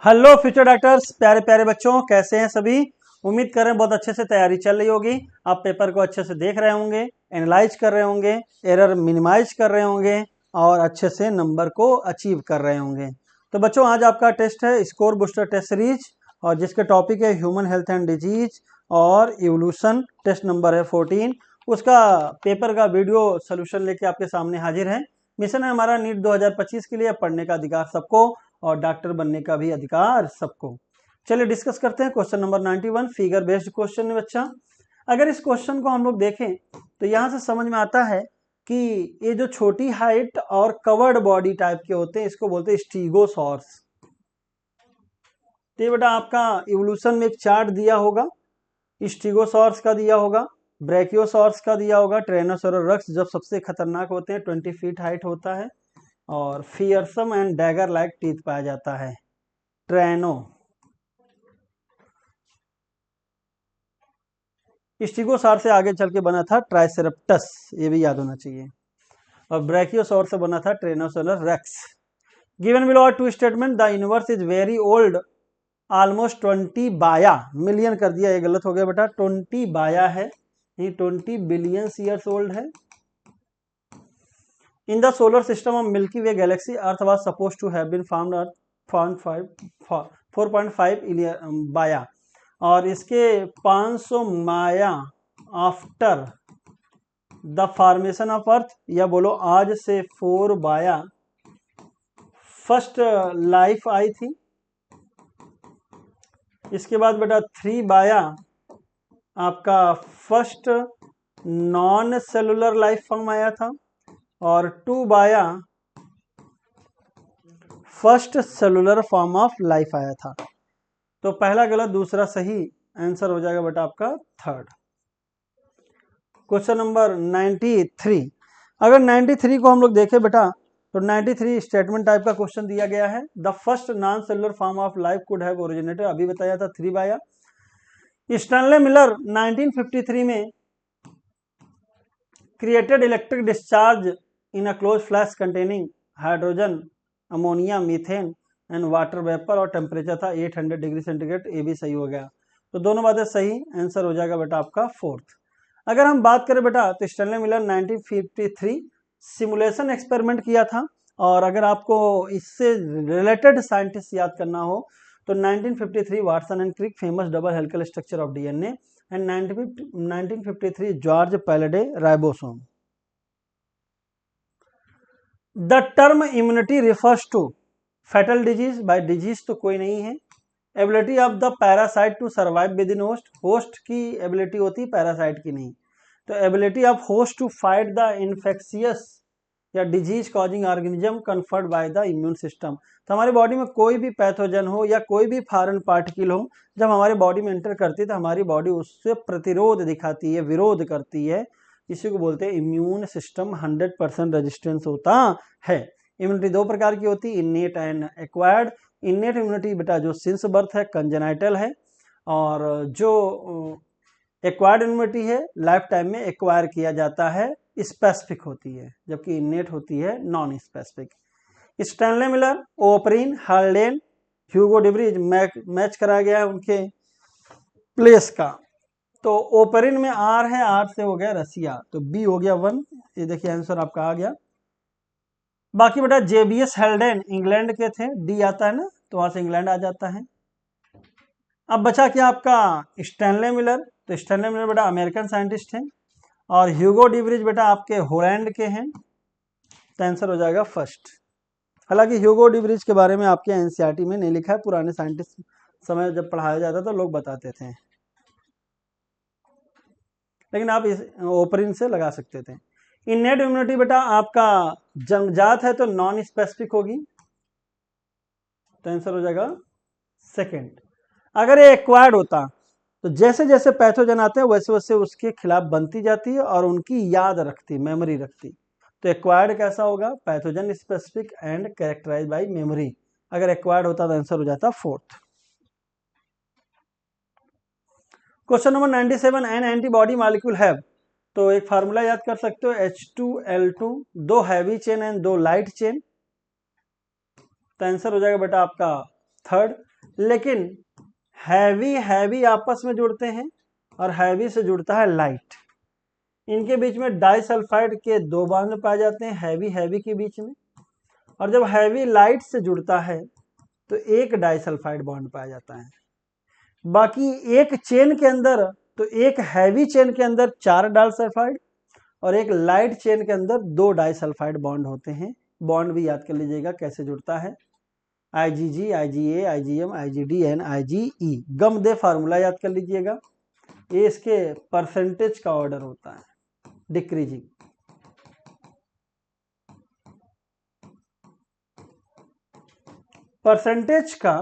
Hello future doctors, प्यारे प्यारे बच्चों, कैसे हैं सभी। उम्मीद कर रहे हैं बहुत अच्छे से तैयारी चल रही होगी। आप पेपर को अच्छे से देख रहे होंगे, एनालाइज कर रहे होंगे, एरर मिनिमाइज कर रहे होंगे और अच्छे से नंबर को अचीव कर रहे होंगे। तो बच्चों, आज आपका टेस्ट है स्कोर बूस्टर टेस्ट सीरीज और जिसके टॉपिक है ह्यूमन हेल्थ एंड डिजीज और इवोल्यूशन। टेस्ट नंबर है 14। उसका पेपर का वीडियो सोल्यूशन लेके आपके सामने हाजिर है। मिशन है हमारा नीट 2025 के लिए पढ़ने का अधिकार सबको और डॉक्टर बनने का भी अधिकार सबको। चलिए डिस्कस करते हैं। Question number 91 figure based question है बच्चा। अगर इस क्वेश्चन को हम लोग देखें तो यहां से समझ में आता है कि ये जो छोटी हाइट और कवर्ड बॉडी टाइप के होते हैं इसको बोलते हैं स्टीगोसॉर्स। तो ये बेटा आपका इवोल्यूशन में एक चार्ट दिया होगा, स्टीगोसॉर्स का दिया होगा, ब्रैकियोसॉर्स का दिया होगा। टायरानोसोरस जब सबसे खतरनाक होते हैं 20 फीट हाइट होता है और fearsome and dagger like teeth पाया जाता है। ट्रेनो स्टीगोसॉर से आगे चल के बना था ट्राइसेराप्टस, ये भी याद होना चाहिए। और ब्रैकियोसॉर से बना था tyrannosaurus rex. Given below are two statement, the universe is very old almost 20 बाया। मिलियन कर दिया, ये गलत हो गया बेटा। 20 बाया है, ये 20 बिलियन ईयर्स ओल्ड है। In the solar system of Milky Way galaxy earth was suppose to have been found earth 4.5 BYA, और इसके 500 MYA after the formation of earth, या बोलो आज से 4 बाया फर्स्ट लाइफ आई थी। इसके बाद बेटा 3 बाया आपका first non cellular life form आया था और 2 बाया first cellular form of life आया था। तो पहला गलत, दूसरा सही, आंसर हो जाएगा बेटा आपका थर्ड। Question number 93। अगर 93 को हम लोग देखें बेटा तो 93 स्टेटमेंट टाइप का क्वेश्चन दिया गया है। The first non cellular form of life could have originated, अभी बताया था 3 बाया। स्टैनले मिलर 1953 में created electric discharge in a close flash containing hydrogen, ammonia, methane and water vapour, और टेम्परेचर था 800 डिग्री सेंटीग्रेड। ये भी सही हो गया, तो दोनों बातें सही, आंसर हो जाएगा बेटा आपका फोर्थ। अगर हम बात करें बेटा तो स्टैनले मिलर 1953 सिमुलेशन एक्सपेरिमेंट किया था, और अगर आपको इससे रिलेटेड साइंटिस्ट याद करना हो तो 1953 Watson and Crick famous double helical structure of DNA, and 1953 George Palade ribosome. The term immunity refers to fatal disease, by disease तो कोई नहीं है। Ability of the parasite to survive within host, host की ability होती है, parasite की नहीं। तो ability of host to fight the infectious या disease causing organism conferred by the immune system. तो हमारी बॉडी में कोई भी पैथोजन हो या कोई भी फॉरेन पार्टिकल हो, जब हमारी बॉडी में एंटर करती है तो हमारी बॉडी उससे प्रतिरोध दिखाती है, विरोध करती है। इसी को बोलते हैं इम्यून सिस्टम 100% रेजिस्टेंस होता है। इम्यूनिटी दो प्रकार की होती है, innate and acquired. Innate immunity बेटा जो सिंस बर्थ है, कंजेनाइटल है, और जो एक्वायर्ड इम्यूनिटी है लाइफ टाइम में एक्वायर किया जाता है, स्पेसिफिक होती है, जबकि इन्नेट होती है non specific. Stanley Miller, Oparin, हार्लेन, ह्यूगो डिब्रीज मैच कराया गया है उनके प्लेस का। तो ओपरिन में आर है, आर से हो गया रसिया, तो बी हो गया 1। ये देखिए आंसर आपका आ गया। बाकी बेटा जेबीएस हेल्डेन इंग्लैंड के थे, डी आता है ना, तो वहां से इंग्लैंड आ जाता है। अब बचा क्या आपका स्टैनले मिलर, तो स्टैनले मिलर बेटा अमेरिकन साइंटिस्ट हैं, और ह्यूगो डिब्रीज बेटा आपके हॉलैंड के हैं, तो आंसर हो जाएगा फर्स्ट। हालांकि ह्यूगो डिब्रीज के बारे में आपके एनसीईआरटी में नहीं लिखा है, पुराने साइंटिस्ट समय जब पढ़ाया जाता तो लोग बताते थे, लेकिन आप इस ओपरिन से लगा सकते थे। इन्नेट इम्यूनिटी बेटा आपका जन्मजात है तो नॉन स्पेसिफिक होगी, तो आंसर हो जाएगा सेकंड। अगर ये एक्वायर्ड होता तो जैसे जैसे पैथोजन आते हैं वैसे वैसे उसके खिलाफ बनती जाती है और उनकी याद रखती, मेमोरी रखती। तो एक्वायर्ड कैसा होगा, pathogen specific and characterize by memory. अगर एक्वायर्ड होता तो आंसर हो जाता fourth. Question number 97, an antibody molecule have, तो एक फार्मूला याद कर सकते हो, H2L2, 2 heavy chain and 2 light chain, तो आंसर हो जाएगा बेटा आपका थर्ड। लेकिन हैवी हैवी आपस में जुड़ते हैं और हैवी से जुड़ता है लाइट। इनके बीच में डाइसल्फाइड के 2 बॉन्ड पाए जाते हैं हैवी हैवी के बीच में, और जब हैवी लाइट से जुड़ता है तो एक डाइसल्फाइड बॉन्ड पाया जाता है। बाकी एक चेन के अंदर, तो एक हैवी चेन के अंदर 4 डाइसल्फाइड और एक लाइट चेन के अंदर 2 डाइसल्फाइड बॉन्ड होते हैं। बॉन्ड भी याद कर लीजिएगा कैसे जुड़ता है, IgG, IgA, IgM, IgD and IgE। गम दे फार्मूला याद कर लीजिएगा। ये इसके परसेंटेज का ऑर्डर होता है, डिक्रीजिंग। परसेंटेज का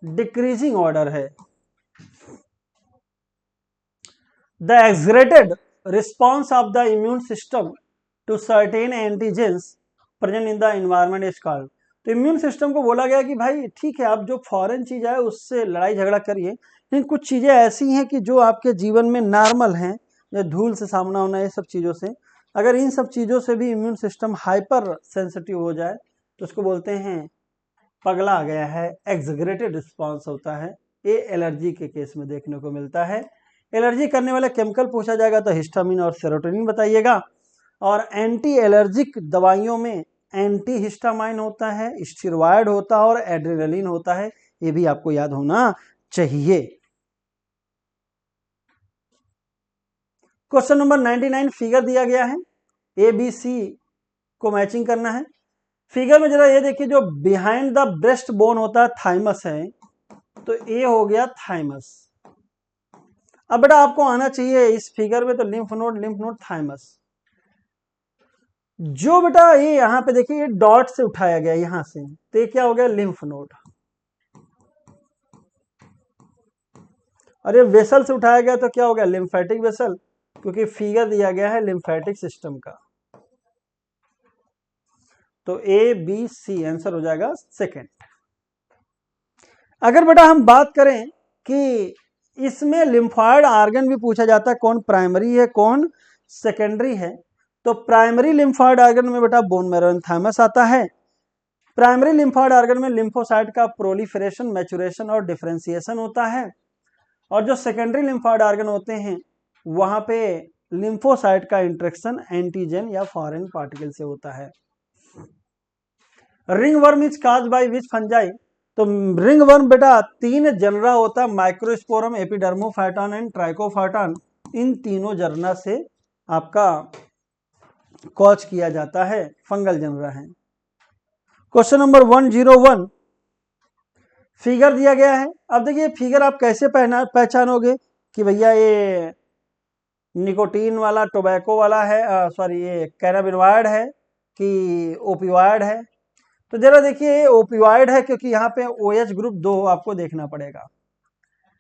डिक्रीजिंग ऑर्डर है। The exaggerated response of the immune system to certain antigens present in the environment is called. तो इम्यून सिस्टम को बोला गया कि भाई ठीक है, आप जो फॉरेन चीज है उससे लड़ाई झगड़ा करिए, लेकिन कुछ चीजें ऐसी हैं कि जो आपके जीवन में नॉर्मल हैं, जो धूल से सामना होना, ये सब चीजों से, अगर इन सब चीजों से भी इम्यून सिस्टम हाइपर सेंसिटिव हो जाए तो उसको बोलते हैं पगला आ गया है, एक्सग्रेटेड रिस्पॉन्स होता है। ये एलर्जी के केस में देखने को मिलता है। एलर्जी करने वाला केमिकल पूछा जाएगा तो हिस्टामिन और सेरोटोनिन बताइएगा। और एंटी एलर्जिक दवाइयों में एंटी हिस्टामाइन होता है, स्टेरॉयड होता है और एड्रेनलिन होता है। ये भी आपको याद होना चाहिए। क्वेश्चन नंबर 99 फिगर दिया गया है, ABC को मैचिंग करना है। फिगर में जरा ये देखिए, जो बिहाइंड द ब्रेस्ट बोन होता है थाइमस है, तो ये हो गया थाइमस। अब बेटा आपको आना चाहिए इस फिगर में तो लिम्फ नोड थाइमस। जो बेटा ये यहां पे देखिए, ये डॉट से उठाया गया यहां से, तो ये क्या हो गया, लिम्फ नोड। और ये वेसल से उठाया गया तो क्या हो गया, लिम्फेटिक वेसल, क्योंकि फिगर दिया गया है लिम्फेटिक सिस्टम का। तो ABC आंसर हो जाएगा सेकंड। अगर बेटा हम बात करें कि इसमें लिम्फॉइड ऑर्गन भी पूछा जाता है, कौन प्राइमरी है कौन सेकेंडरी है, तो प्राइमरी लिम्फॉइड ऑर्गन में बेटा बोन मैरो एंड थाइमस आता है। प्राइमरी लिम्फॉइड ऑर्गन में लिम्फोसाइट का प्रोलिफरेशन, मैचुरेशन और डिफरेंशिएशन होता है। और जो सेकेंडरी लिम्फॉइड ऑर्गन होते हैं वहां पे लिम्फोसाइट का इंट्रैक्शन एंटीजन या फॉरेन पार्टिकल से होता है। Ring worm is cause by which fungi, तो रिंग वर्म बेटा 3 जनरा होता है, माइक्रोस्पोरम, एपिडर्मोफाइटॉन एंड ट्राइकोफाइटॉन। इन तीनों जनरा से आपका कॉज किया जाता है, फंगल जनरा है। क्वेश्चन नंबर 101 फिगर दिया गया है। अब देखिए फिगर आप कैसे पहचानोगे कि भैया ये निकोटीन वाला, टोबैको वाला है, सॉरी ये कैनाबिनॉइड है कि ओपियोइड है। तो जरा देखिए ये ओपियोइड है, क्योंकि यहाँ पे OH ग्रुप 2 आपको देखना पड़ेगा।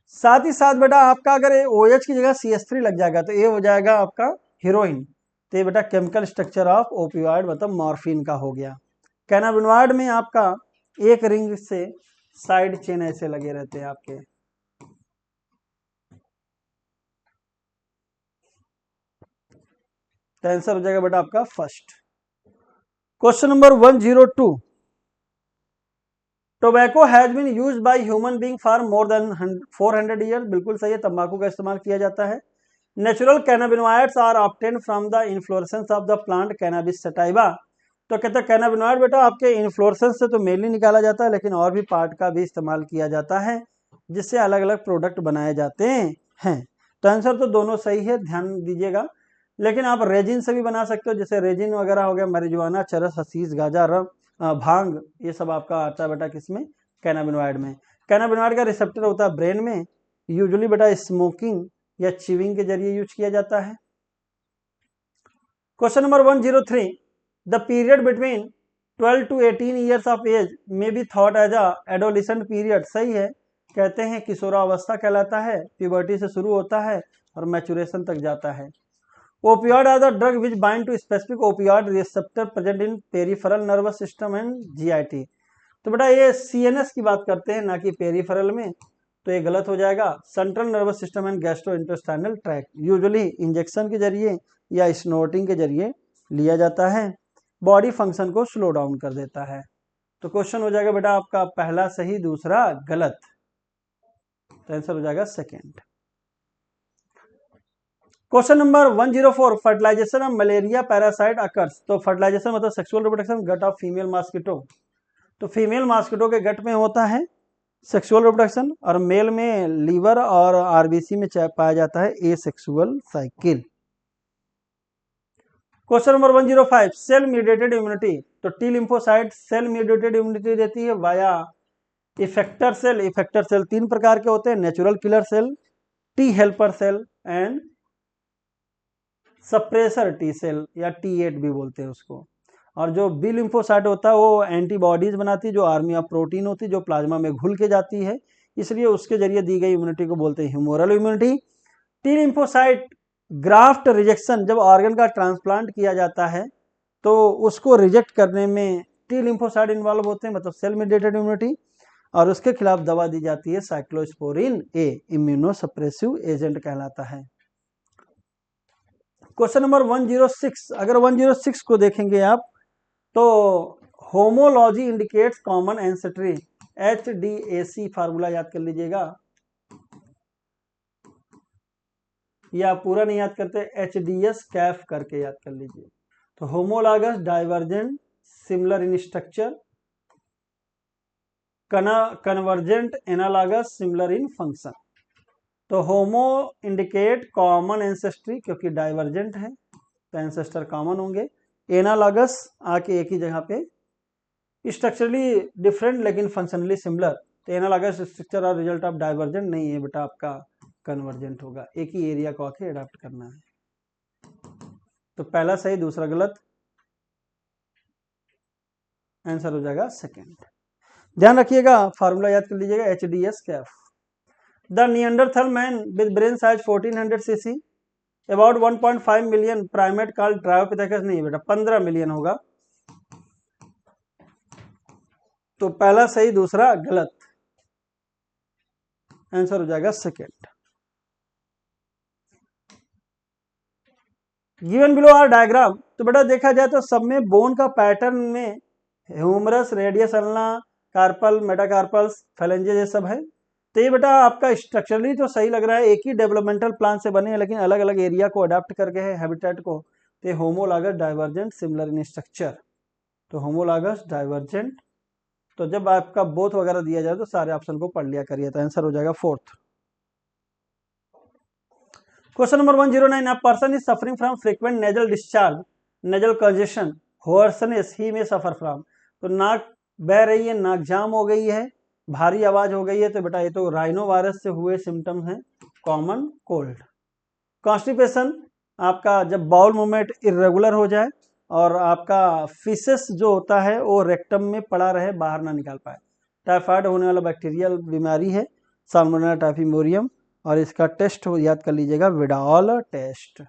साथ ही साथ बेटा आपका अगर OH की जगह CH3 लग जाएगा तो ये हो जाएगा आपका हीरोइन। तो ये बेटा केमिकल स्ट्रक्चर ऑफ ओपियोइड मतलब मॉर्फिन का हो गया। कैनाबिनॉइड में आपका एक रिंग से साइड चेन ऐसे लगे रहते हैं आपके। तो आंसर हो जाएगा बेटा आपका first. Question number 102 tobacco has been used by human being for more than 400 year. बिल्कुल सही है, तंबाकू का इस्तेमाल किया जाता है। Natural cannabinoids are obtained from the inflorescence of the plant cannabis sativa. तो कहते हैं कैनाबिनॉइड बेटा आपके इन्फ्लोरेसेंस से तो मेनली निकाला जाता है, लेकिन और भी पार्ट का भी इस्तेमाल किया जाता है, जिससे अलग अलग प्रोडक्ट बनाए जाते हैं। तो आंसर तो दोनों सही है, ध्यान दीजिएगा। लेकिन आप रेजिन से भी बना सकते हो, जैसे रेजिन वगैरह हो गया, marijuana, चरस, हशीश, गांजा, रम, भांग, ये सब आपका आता है बेटा किसमें, कैनाबिनॉइड में। कैनाबिनॉइड का रिसेप्टर होता है ब्रेन में, यूजुअली बेटा स्मोकिंग या चिविंग के जरिए यूज किया जाता है। Question number 103 the period between 12 to 18 years of age में be thought as a adolescent period. सही है, कहते हैं किशोरावस्था कहलाता है, प्यूबर्टी से शुरू होता है और मैचुरेशन तक जाता है। Opioid are the drug which bind to specific opioid receptor present in peripheral nervous system and GIT। तो बेटा ये CNS की बात करते हैं, ना कि पेरिफेरल में, तो ये गलत हो जाएगा। Central nervous system and gastrointestinal tract usually injection के जरिए या स्नोटिंग के जरिए लिया जाता है। बॉडी फंक्शन को स्लो डाउन कर देता है। तो क्वेश्चन हो जाएगा बेटा आपका पहला सही दूसरा गलत, तो आंसर हो जाएगा second. Question number 104, fertilisation of malaria parasite occurs. तो फर्टिलाइजेशन मतलब sexual reproduction gut of female mosquito. तो फीमेल मॉस्किटो के गट में होता है सेक्सुअल रिप्रोडक्शन, और मेल में लीवर और आरबीसी में पाया जाता है asexual cycle. Question number 105, cell mediated immunity. तो T lymphocyte cell mediated immunity देती है via effector cell. Effector cell तीन प्रकार के होते हैं, natural killer cell, T helper cell and suppressor T cell या T8 भी बोलते हैं उसको। और जो बी लिम्फोसाइट होता है वो एंटीबॉडीज बनाती है, जो आर्मी ऑफ प्रोटीन होती है, जो प्लाज्मा में घुल के जाती है, इसलिए उसके जरिए दी गई इम्यूनिटी को बोलते हैं humoral immunity. T lymphocyte graft rejection, जब ऑर्गन का ट्रांसप्लांट किया जाता है तो उसको रिजेक्ट करने में टी लिम्फोसाइट इन्वॉल्व होते हैं, मतलब सेल मीडिएटेड इम्यूनिटी, और उसके खिलाफ दवा दी जाती है साइक्लोस्पोरिन ए, इम्यूनोसप्रेसिव एजेंट कहलाता है। क्वेश्चन नंबर 106, अगर 106 को देखेंगे आप तो homology indicates common ancestry, HDAC formula याद कर लीजिएगा, या पूरा नहीं याद करते HDS कैफ करके याद कर लीजिए। तो homologous divergent similar in structure, convergent analogous similar in function. तो होमो इंडिकेट कॉमन एंसेस्ट्री क्योंकि डाइवर्जेंट है तो एंसेस्टर कॉमन होंगे। एनालॉगस आके एक ही जगह पे, स्ट्रक्चरली डिफरेंट लेकिन फंक्शनली सिमिलर, तो एनालॉगस स्ट्रक्चर और रिजल्ट ऑफ डाइवर्जेंट नहीं है बेटा, आपका कन्वर्जेंट होगा, एक ही एरिया को आके अडॉप्ट करना है। तो पहला सही दूसरा गलत, आंसर हो जाएगा सेकेंड। ध्यान रखिएगा, फार्मूला याद कर लीजिएगा HDS कैफ। The Neanderthal man with brain size 1400 cc, about 1.5 million primate called Dryopithecus, नहीं बेटा 15 मिलियन होगा। तो पहला सही दूसरा गलत, आंसर हो जाएगा second. Given below are diagram. तो बेटा देखा जाए तो सब में बोन का पैटर्न में humerus, radius ulna, carpal, metacarpals, phalanges ये सब है। तो ये बेटा आपका स्ट्रक्चरली तो सही लग रहा है, एक ही डेवलपमेंटल प्लान से बने हैं लेकिन अलग अलग एरिया को अडॉप्ट करके है हैबिटेट को। तो homologous divergent similar in structure, तो होमोलॉगस डाइवर्जेंट। तो जब आपका बोथ वगैरह दिया जाए तो सारे ऑप्शन को पढ़ लिया करिए, तो आंसर हो जाएगा fourth. Question number 109, a person is suffering from frequent nasal discharge, nasal congestion, hoarseness ही में सफर फ्रॉम। तो नाक बह रही है, नाक जाम हो गई है, भारी आवाज हो गई है, तो बेटा ये तो राइनो वायरस से हुए सिम्टम्स हैं, कॉमन कोल्ड। कॉन्स्टिपेशन आपका जब बाउल मूवमेंट इरेगुलर हो जाए और आपका फिसेस जो होता है वो रेक्टम में पड़ा रहे, बाहर ना निकाल पाए। टाइफाइड होने वाला बैक्टीरियल बीमारी है साल्मोनेला टाइफीमोरियम, और इसका टेस्ट याद कर लीजिएगा Widal test.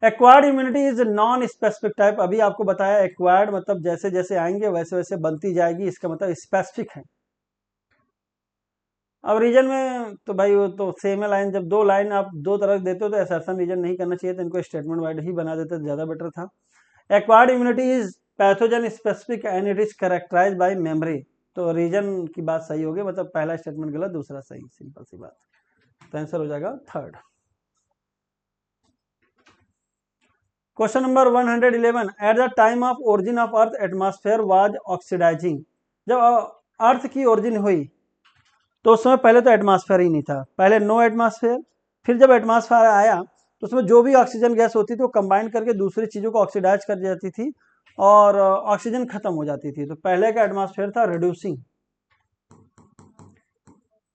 Acquired immunity is non specific type, अभी आपको बताया एक्वायर्ड मतलब जैसे जैसे आएंगे वैसे वैसे बनती जाएगी, इसका मतलब स्पेसिफिक है। अब रीजन में तो भाई वो तो सेम है लाइन, जब दो लाइन आप दो तरह देते हो तो असर्शन रीजन नहीं करना चाहिए, तो इनको स्टेटमेंट वाइड ही बना देते तो ज्यादा बेटर था। Acquired immunity is pathogen specific and it is characterized by memory, तो रीजन की बात सही होगी, मतलब पहला स्टेटमेंट गलत दूसरा सही, सिंपल सी बात। तो आंसर हो जाएगा third. Question number 111, at the time of origin of earth atmosphere was oxidizing. जब अर्थ की ओरिजिन हुई तो उस समय पहले तो एटमॉस्फेयर ही नहीं था, पहले नो एटमॉस्फेयर, फिर जब एटमॉस्फेयर आया तो उसमें जो भी ऑक्सीजन गैस होती थी वो कंबाइन करके दूसरी चीज़ों को ऑक्सीडाइज कर जाती थी और ऑक्सीजन खत्म हो जाती थी। तो पहले का एटमॉस्फेयर था रिड्यूसिंग,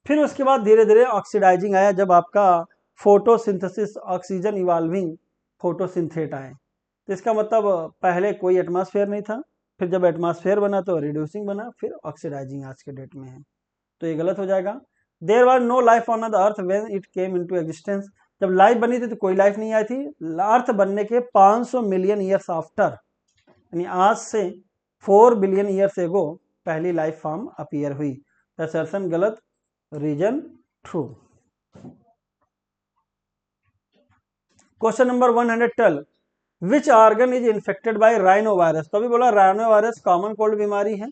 फिर उसके बाद धीरे धीरे ऑक्सीडाइजिंग आया जब आपका फोटोसिंथेसिस, ऑक्सीजन इवॉल्विंग फोटोसिंथेट आए। तो इसका मतलब पहले कोई एटमॉस्फेयर नहीं था, फिर जब एटमॉस्फेयर बना तो रिड्यूसिंग बना, फिर ऑक्सीडाइजिंग आज के डेट में है, तो ये गलत हो जाएगा। There was no life on the earth when it came into existence, जब लाइफ बनी थी तो कोई लाइफ नहीं आई थी, अर्थ बनने के 500 मिलियन ईयर्स आफ्टर, यानी आज से 4 बिलियन ईयर्स एगो पहली लाइफ फॉर्म अपीयर हुई। असर्शन गलत, reason true. Question number 112, which organ is infected by rhino virus, तो अभी बोला राइनो वायरस कॉमन कोल्ड बीमारी है,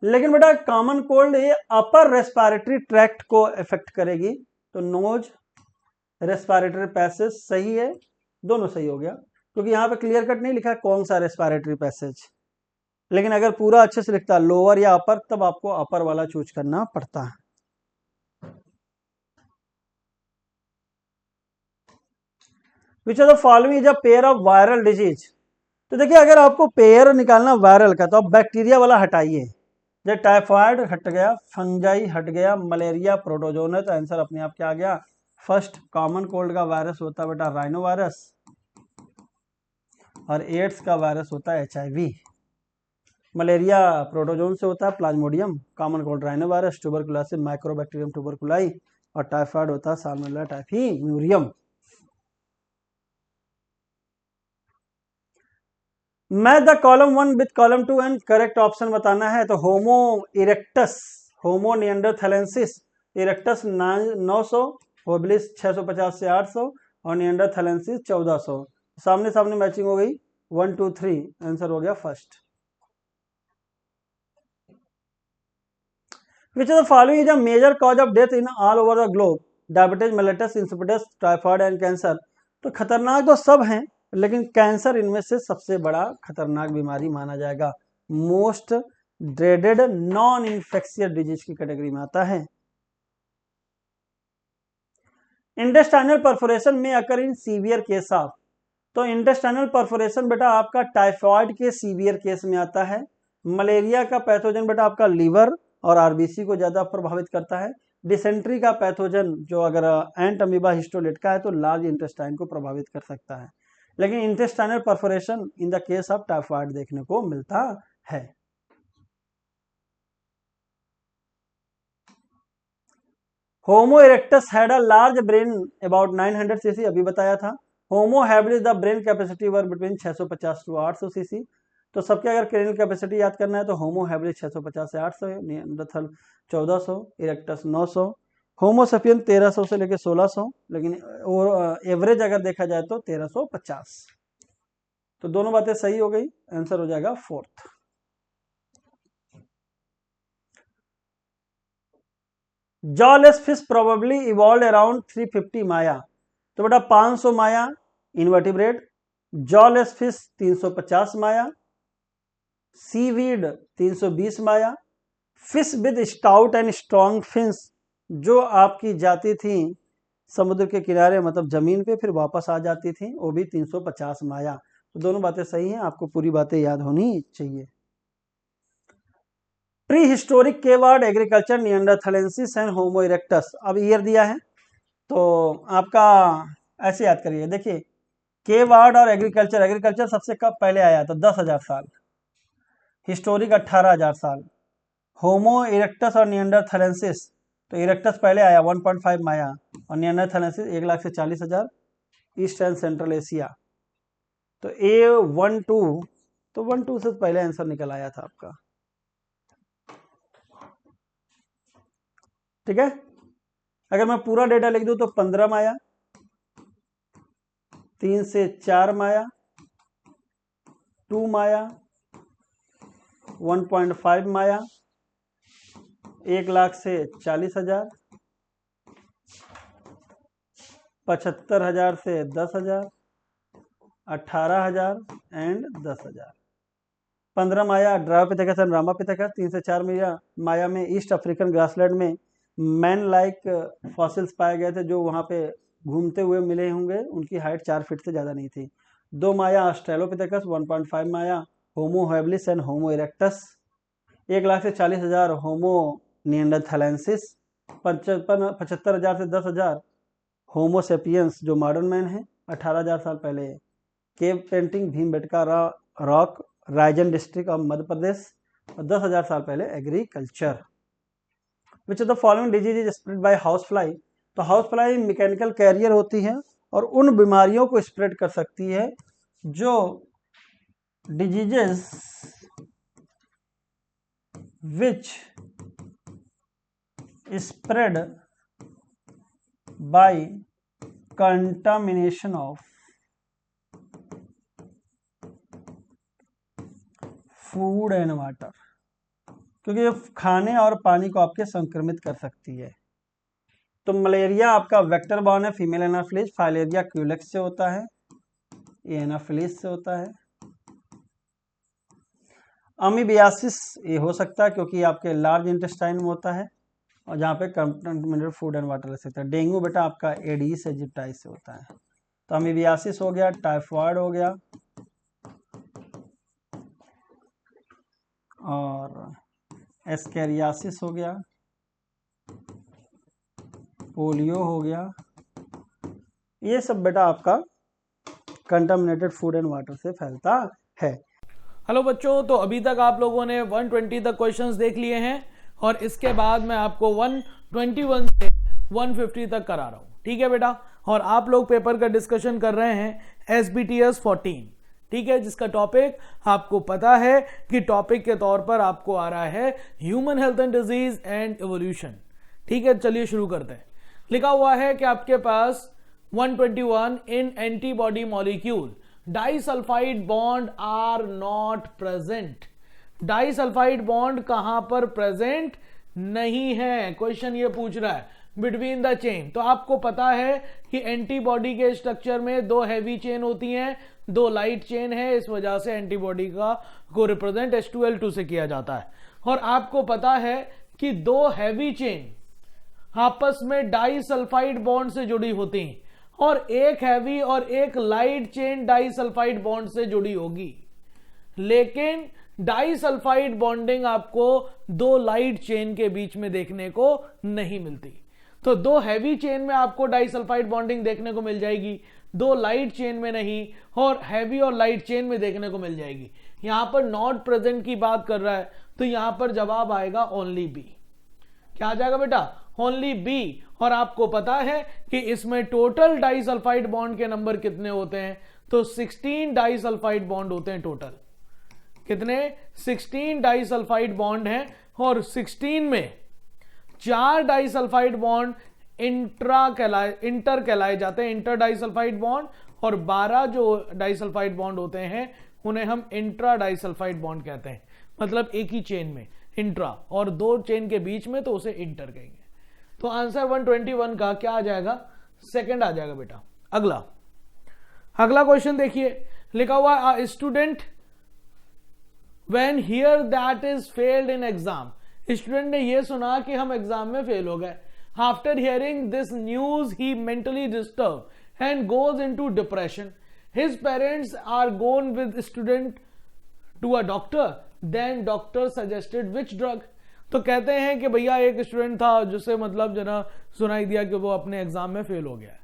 लेकिन बेटा कॉमन कोल्ड ये अपर रेस्पिरेटरी ट्रैक्ट को इफेक्ट करेगी, तो नोज रेस्पिरेटरी पैसेज सही है, दोनों सही हो गया, क्योंकि यहाँ पे क्लियर कट नहीं लिखा है कौन सा रेस्पिरेटरी पैसेज, लेकिन अगर पूरा अच्छे से लिखता लोअर या अपर तब आपको अपर वाला चूज करना पड़ता है। Which of the following is a pair of viral disease, तो देखिए अगर आपको पेयर निकालना वायरल का तो आप बैक्टीरिया वाला हटाइए, जैसे टाइफाइड हट गया, फंजाई हट गया, मलेरिया, प्रोटोजोन, तो आंसर अपने आप क्या आ गया, फर्स्ट कॉमन कोल्ड का वायरस होता है बेटा राइनो वायरस, और एड्स का वायरस होता है HIV, मलेरिया प्रोटोजोन से होता है plasmodium, common cold rhino virus, tuberculosis microbacterium tuberculi, और टाइफाइड होता है salmonella typhimurium. Match the column 1 with column 2 and correct option बताना है, तो homo erectus, homo neanderthalensis, erectus 900, habilis 650 से 800, और निएंडरथैलेंसिस 1400, सामने सामने मैचिंग हो गई, 1 2 3, आंसर हो गया first. Which of the following is a major cause of death in all over the globe? Diabetes, mellitus, insipidus, typhoid and cancer, तो खतरनाक तो सब हैं, लेकिन कैंसर इनमें से सबसे बड़ा खतरनाक बीमारी माना जाएगा, most dreaded non infectious disease की कैटेगरी में आता है। इंटेस्टाइनल परफोरेशन में अकर इन सीवियर केस ऑफ, तो इंटेस्टाइनल परफोरेशन बेटा आपका टाइफाइड के सीवियर केस में आता है, मलेरिया का पैथोजन बेटा आपका लीवर और आरबीसी को ज्यादा प्रभावित करता है, डिसेंट्री का पैथोजन जो अगर एंट अमीबा हिस्टोलिटिका है तो लार्ज इंटेस्टाइन को प्रभावित कर सकता है, लेकिन intestinal perforation in the case of typhoid देखने को मिलता है। Homo erectus had a large brain about 900 cc, अभी बताया था। Homo habilis the brain capacity were between 650 to 800 cc, तो सबके अगर क्रेनियल कैपेसिटी याद करना है तो होमो हैबिलिस 650 से 800 है, निएंडरथल 1400, इरेक्टस 900, होमो सेपियन 1300 से लेकर 1600, लेकिन एवरेज अगर देखा जाए तो 1350, तो दोनों बातें सही हो गई, आंसर हो जाएगा fourth. Jawless fish probably evolve around 350 MYA, तो बेटा 500 MYA invertebrate, jawless fish 350 MYA, seaweed 320 MYA, fish with stout and strong fins जो आपकी जाती थी समुद्र के किनारे मतलब जमीन पे फिर वापस आ जाती थी, वो भी 350 माया, तो दोनों बातें सही हैं, आपको पूरी बातें याद होनी चाहिए। प्री हिस्टोरिक के word agriculture, neanderthalensis and homo erectus, अब ईयर दिया है तो आपका ऐसे याद करिए, देखिए के वर्ड और एग्रीकल्चर, एग्रीकल्चर सबसे कब पहले आया तो 10,000 साल, हिस्टोरिक 18,000 साल, होमो इरेक्टस और निएंडरथैलेंसिस, तो इरेक्टस पहले आया 1.5 माया, और निएंडरथैलेंसिस 1 लाख से 40,000, ईस्ट एंड सेंट्रल एशिया, तो A12, तो 1-2 से पहले आंसर निकल आया था आपका, ठीक है। अगर मैं पूरा डेटा लिख दूं तो 15 माया, 3 से 4 माया, 2 माया, 1.5 माया, 1 लाख से 40,000, 75,000 से 10,000, 18,000 and 10,000। 15 Maya Dryopithecus and Ramapithecus, 3 से 4 माया में ईस्ट अफ्रीकन ग्रासलैंड में मैन लाइक फॉसिल्स पाए गए थे जो वहाँ पे घूमते हुए मिले होंगे, उनकी हाइट 4 फीट से ज़्यादा नहीं थी। 2 MYA australopithecus, 1.5 MYA homo habilis and homo erectus, 1 lakh से 40,000 होमो निएंडरथैलेंसिस, 75,000 से 10,000 होमो सेपियंस जो मॉडर्न मैन है, 18,000 साल पहले cave painting Bhimbetka rock Raisen district of Madhya Pradesh, और 10,000 साल पहले agriculture. Which of the following disease is spread by house fly, तो हाउस फ्लाई मैकेनिकल कैरियर होती है और उन बीमारियों को स्प्रेड कर सकती है जो diseases which spread by contamination of food and water, क्योंकि ये खाने और पानी को आपके संक्रमित कर सकती है। तो मलेरिया आपका वेक्टर बॉर्न है, फीमेल एनाफिलिस। फाइलेरिया क्यूलेक्स से होता है, ये एनाफिलिस से होता है। अमीबियासिस ये हो सकता है क्योंकि आपके लार्ज इंटेस्टाइन में होता है और जहाँ पे कंटामिनेटेड फूड एंड वाटर ले सकता है। डेंगू बेटा आपका एडीज इजिप्टाइस से होता है। तो अमीबियासिस हो गया, टाइफॉइड हो गया और एस्केरियासिस हो गया, पोलियो हो गया। ये सब बेटा आपका कंटामिनेटेड फूड एंड वाटर से फैलता है। हेलो बच्चों, तो अभी तक आप लोगों ने 120 तक क्वेश्चंस देख लिए हैं और इसके बाद मैं आपको 121 से 150 तक करा रहा हूं। ठीक है बेटा, और आप लोग पेपर का डिस्कशन कर रहे हैं SBTS 14, ठीक है, जिसका टॉपिक आपको पता है कि टॉपिक के तौर पर आपको आ रहा है human health and disease and evolution. ठीक है, चलिए शुरू करते हैं। लिखा हुआ है कि आपके पास 121 in antibody molecule disulphide bond are not present. Disulphide bond कहां पर प्रेजेंट नहीं है, क्वेश्चन ये पूछ रहा है बिटवीन द चेन। तो आपको पता है कि एंटीबॉडी के स्ट्रक्चर में 2 हैवी चेन होती हैं, 2 लाइट चेन है, इस वजह से एंटीबॉडी को रिप्रेजेंट H2L2 से किया जाता है। और आपको पता है कि 2 हैवी चेन आपस में डाइसल्फाइड बॉन्ड से जुड़ी होती हैं और एक हैवी और एक लाइट चेन डाइसल्फाइड बॉन्ड से जुड़ी होगी, लेकिन डाइसल्फाइड बॉन्डिंग आपको 2 लाइट चेन के बीच में देखने को नहीं मिलती। तो 2 हैवी चेन में आपको डाइसल्फाइड बॉन्डिंग देखने को मिल जाएगी, 2 लाइट चेन में नहीं, और हैवी और लाइट चेन में देखने को मिल जाएगी। यहां पर नॉट प्रेजेंट की बात कर रहा है, तो यहां पर जवाब आएगा ओनली बी। क्या आ जाएगा बेटा? Only B. और आपको पता है कि इसमें टोटल डाइसल्फाइड बॉन्ड के नंबर कितने होते हैं? तो 16 डाइसल्फाइड बॉन्ड होते हैं टोटल। कितने? 16 डाइसल्फाइड बॉन्ड हैं और 16 में 4 डाइसल्फाइड बॉन्ड इंटर कहलाए जाते हैं, इंटर डाइसल्फाइड बॉन्ड, और 12 जो डाइसल्फाइड बॉन्ड होते हैं उन्हें हम इंट्रा डाइसल्फाइड बॉन्ड कहते हैं। मतलब एक ही चेन में इंट्रा और 2 चेन के बीच में, तो उसे इंटर कहेंगे। तो आंसर 121 का क्या आ जाएगा? सेकंड आ जाएगा बेटा। अगला क्वेश्चन देखिए, लिखा हुआ student when here that is failed in exam. Student ने यह सुना कि हम एग्जाम में फेल हो गए। आफ्टर हियरिंग दिस न्यूज ही mentally disturb and goes into depression. His parents are gone with student to a doctor, then doctor suggested which drug. तो कहते हैं कि भैया एक स्टूडेंट था जिसे मतलब जना सुनाई दिया कि वो अपने एग्जाम में फेल हो गया है,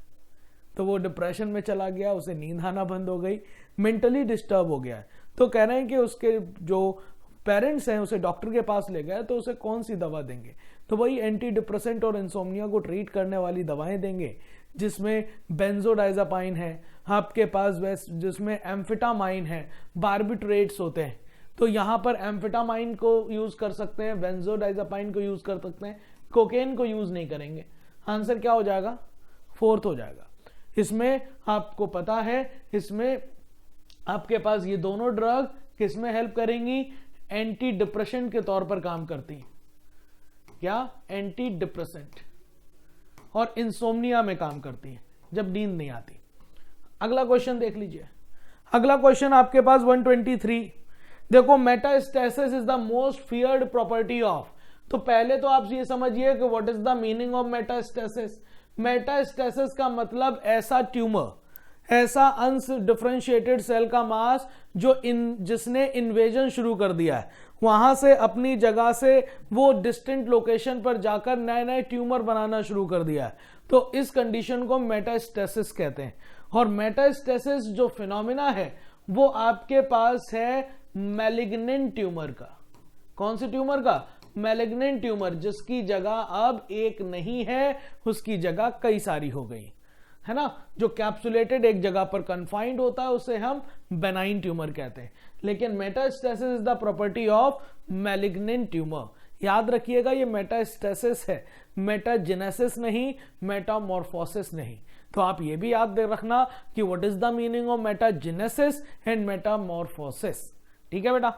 तो वो डिप्रेशन में चला गया, उसे नींद आना बंद हो गई, मेंटली डिस्टर्ब हो गया है। तो कह रहे हैं कि उसके जो पेरेंट्स हैं उसे डॉक्टर के पास ले गए, तो उसे कौन सी दवा देंगे? तो वही एंटी डिप्रेसेंट और इंसोम्निया को ट्रीट करने वाली दवाएं देंगे, जिसमें बेंजोडाइजापाइन है आपके पास, जिसमें एम्फेटामाइन है, बार्बिट्रेट्स होते हैं। तो यहां पर एम्फेटामाइन को यूज कर सकते हैं, बेंजोडाइजापाइन को यूज कर सकते हैं, कोकेन को यूज नहीं करेंगे। आंसर क्या हो जाएगा? 4th हो जाएगा। इसमें आपको पता है, इसमें आपके पास ये दोनों ड्रग किसमें हेल्प करेंगी? एंटी डिप्रेशन के तौर पर काम करती हैं। क्या? एंटी डिप्रेसेंट, और इंसोम्निया में काम करती हैं जब नींद नहीं आती। अगला क्वेश्चन देख लीजिए। अगला क्वेश्चन आपके पास 123। देखो, metastasis is the most feared property of. तो पहले तो आप ये समझिए कि what is the meaning of metastasis. Metastasis का मतलब ऐसा ट्यूमर, ऐसा अनडिफरेंशिएटेड सेल का मास जिसने इन्वेजन शुरू कर दिया है, वहां से अपनी जगह से वो डिस्टेंट लोकेशन पर जाकर नए नए ट्यूमर बनाना शुरू कर दिया है। तो इस कंडीशन को मेटास्टेसिस कहते हैं। और मेटास्टेसिस जो फिनोमिना है वो आपके पास है मैलिग्नेंट ट्यूमर का। कौन सी ट्यूमर का? मैलिग्नेंट ट्यूमर, जिसकी जगह अब एक नहीं है, उसकी जगह कई सारी हो गई है ना। जो कैप्सुलेटेड एक जगह पर कन्फाइंड होता है उसे हम बेनाइन ट्यूमर कहते हैं। लेकिन metastasis is the property of malignant tumour. याद रखिएगा, ये मेटास्टेसिस है, मेटाजेनेसिस नहीं, मेटामॉर्फोसिस नहीं। तो आप ये भी याद रखना कि what is the meaning of metagenesis and metamorphosis. ठीक है बेटा।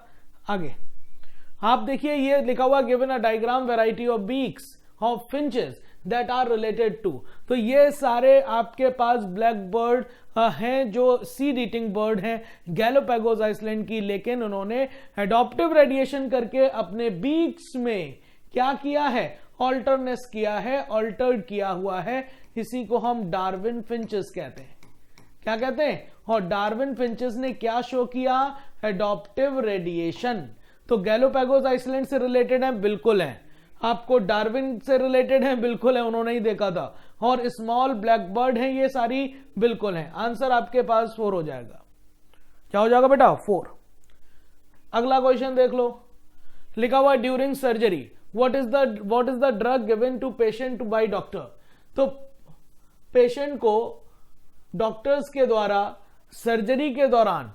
आगे आप देखिए ये लिखा हुआ given a diagram variety of beaks of finches that are related to. तो ये सारे आपके पास ब्लैक बर्ड हैं जो सीड ईटिंग बर्ड हैं गैलोपैगोस आइसलैंड की, लेकिन उन्होंने एडॉप्टिव रेडिएशन करके अपने बीक्स में क्या किया है, ऑल्टरनेस किया है, ऑल्टर्ड किया हुआ है। इसी को हम डार्विन फिंचेस कहते हैं। क्या कहते हैं? और डार्विन फिंचेस ने क्या शो किया, एडॉप्टिव रेडिएशन। तो गैलोपैगोस आइसलैंड से रिलेटेड है, बिल्कुल है। आपको डार्विन से रिलेटेड है, बिल्कुल है, उन्होंने ही देखा था। और स्मॉल ब्लैक बर्ड है, ये सारी बिल्कुल है। आंसर आपके पास 4 हो जाएगा। क्या हो जाएगा बेटा? 4। अगला क्वेश्चन देख लो, लिखा हुआ during surgery what is the drug given to patient by doctor. तो पेशेंट को डॉक्टर्स के द्वारा सर्जरी के दौरान,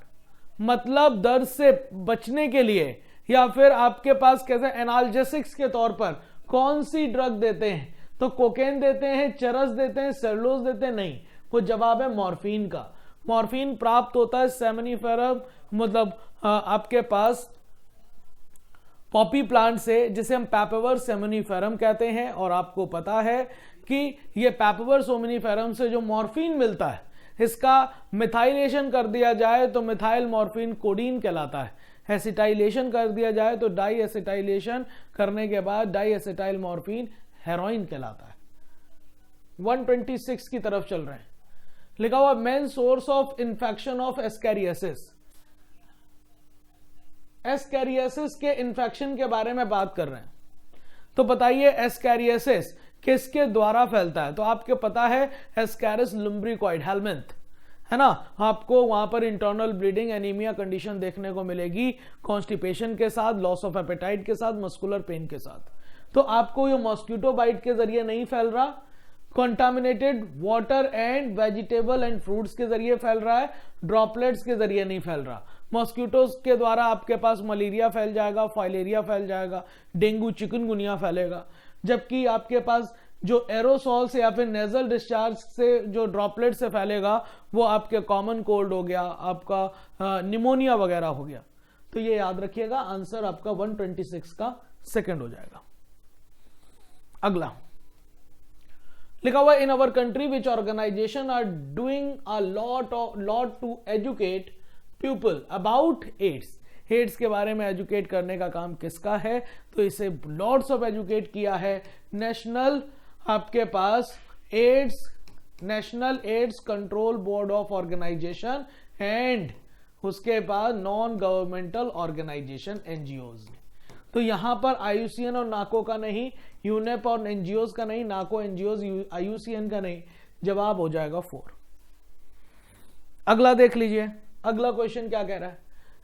मतलब दर्द से बचने के लिए या फिर आपके पास कैसे एनाल्जेसिक्स के तौर पर कौन सी ड्रग देते हैं? तो कोकेन देते हैं, चरस देते हैं, सेलुलोज देते हैं? नहीं, वो जवाब है मॉर्फिन का। मॉर्फिन प्राप्त होता है सेमनीफेरम, मतलब आपके पास पॉपी प्लांट से, जिसे हम पैपावर सेमनीफेरम कहते हैं। और आपको पता है कि ये पैपावर सेमनीफेरम से जो मॉर्फिन मिलता है, इसका मिथाइलेशन कर दिया जाए तो मिथाइल मॉर्फिन कोडीन कहलाता है। एसिटाइलेशन कर दिया जाए तो डाई एसिटाइलेशन करने के बाद डाई एसिटाइल मॉर्फिन हेरोइन कहलाता है। 126 की तरफ चल रहे हैं। लिखा हुआ main source of infection of ascariasis. Ascariasis के इन्फेक्शन के बारे में बात कर रहे हैं। तो बताइए एस्कैरियोसिस किसके द्वारा फैलता है? तो आपको पता है एस्कैरिस लुम्ब्रिकॉइड हेलमिंथ, है ना। आपको वहां पर इंटरनल ब्लीडिंग, एनीमिया कंडीशन देखने को मिलेगी, कॉन्स्टिपेशन के साथ, लॉस ऑफ एपेटाइट के साथ, मस्कुलर पेन के साथ। तो आपको ये मॉस्किटो बाइट के जरिए नहीं फैल रहा, contaminated water and vegetable and fruits के जरिए फैल रहा है, ड्रॉपलेट्स के जरिए नहीं फैल रहा। मॉस्किटोज के द्वारा आपके पास मलेरिया फैल जाएगा, फाइलेरिया फैल जाएगा, डेंगू चिकनगुनिया फैलेगा। जबकि आपके पास जो एरोसॉल से या फिर नेजल डिस्चार्ज से जो ड्रॉपलेट से फैलेगा वो आपके कॉमन कोल्ड हो गया, आपका निमोनिया वगैरह हो गया। तो ये याद रखिएगा, आंसर आपका 126 का सेकंड हो जाएगा। अगला लिखा हुआ in our country which organisation are doing a lot to educate people about AIDS. AIDS के बारे में एजुकेट करने का काम किसका है? तो इसे लॉट्स ऑफ एजुकेट किया है नेशनल, आपके पास AIDS, national AIDS control board of organisation and उसके बाद नॉन गवर्नमेंटल ऑर्गेनाइजेशन एनजीओज ने। तो यहां पर आईयूसीएन और नाको का नहीं, यूनेप और एनजीओज का नहीं, नाको एनजीओज आईयूसीएन का नहीं। जवाब हो जाएगा 4। अगला देख लीजिए, अगला क्वेश्चन क्या कह रहा है?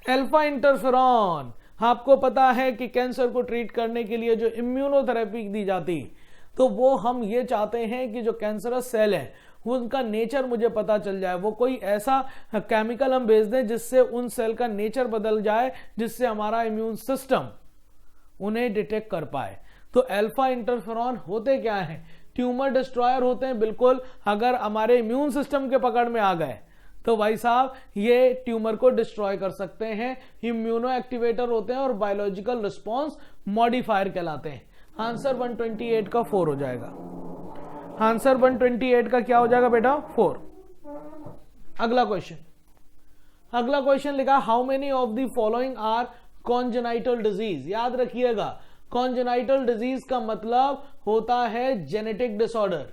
अल्फा इंटरफेरॉन, आपको पता है कि कैंसर को ट्रीट करने के लिए जो इम्यूनोथेरेपी दी जाती, तो वो हम ये चाहते हैं कि जो कैंसरस सेल है उनका नेचर मुझे पता चल जाए, वो कोई ऐसा केमिकल हम भेज दें जिससे उन सेल का नेचर बदल जाए, जिससे हमारा इम्यून सिस्टम उन्हें डिटेक्ट कर पाए। तो अल्फा इंटरफेरॉन होते क्या हैं? ट्यूमर डिस्ट्रॉयर होते हैं, बिल्कुल। अगर हमारे इम्यून सिस्टम के पकड़ में आ गए तो भाई साहब ये ट्यूमर को डिस्ट्रॉय कर सकते हैं। इम्यूनो एक्टिवेटर होते हैं और बायोलॉजिकल रिस्पॉन्स मॉडिफायर कहलाते हैं। आंसर 128 का 4 हो जाएगा। आंसर 128 का क्या हो जाएगा बेटा? 4। अगला क्वेश्चन, अगला क्वेश्चन लिखा how many of the following are congenital disease. याद रखिएगा, कॉन्जेनाइटल डिजीज का मतलब होता है जेनेटिक डिसऑर्डर।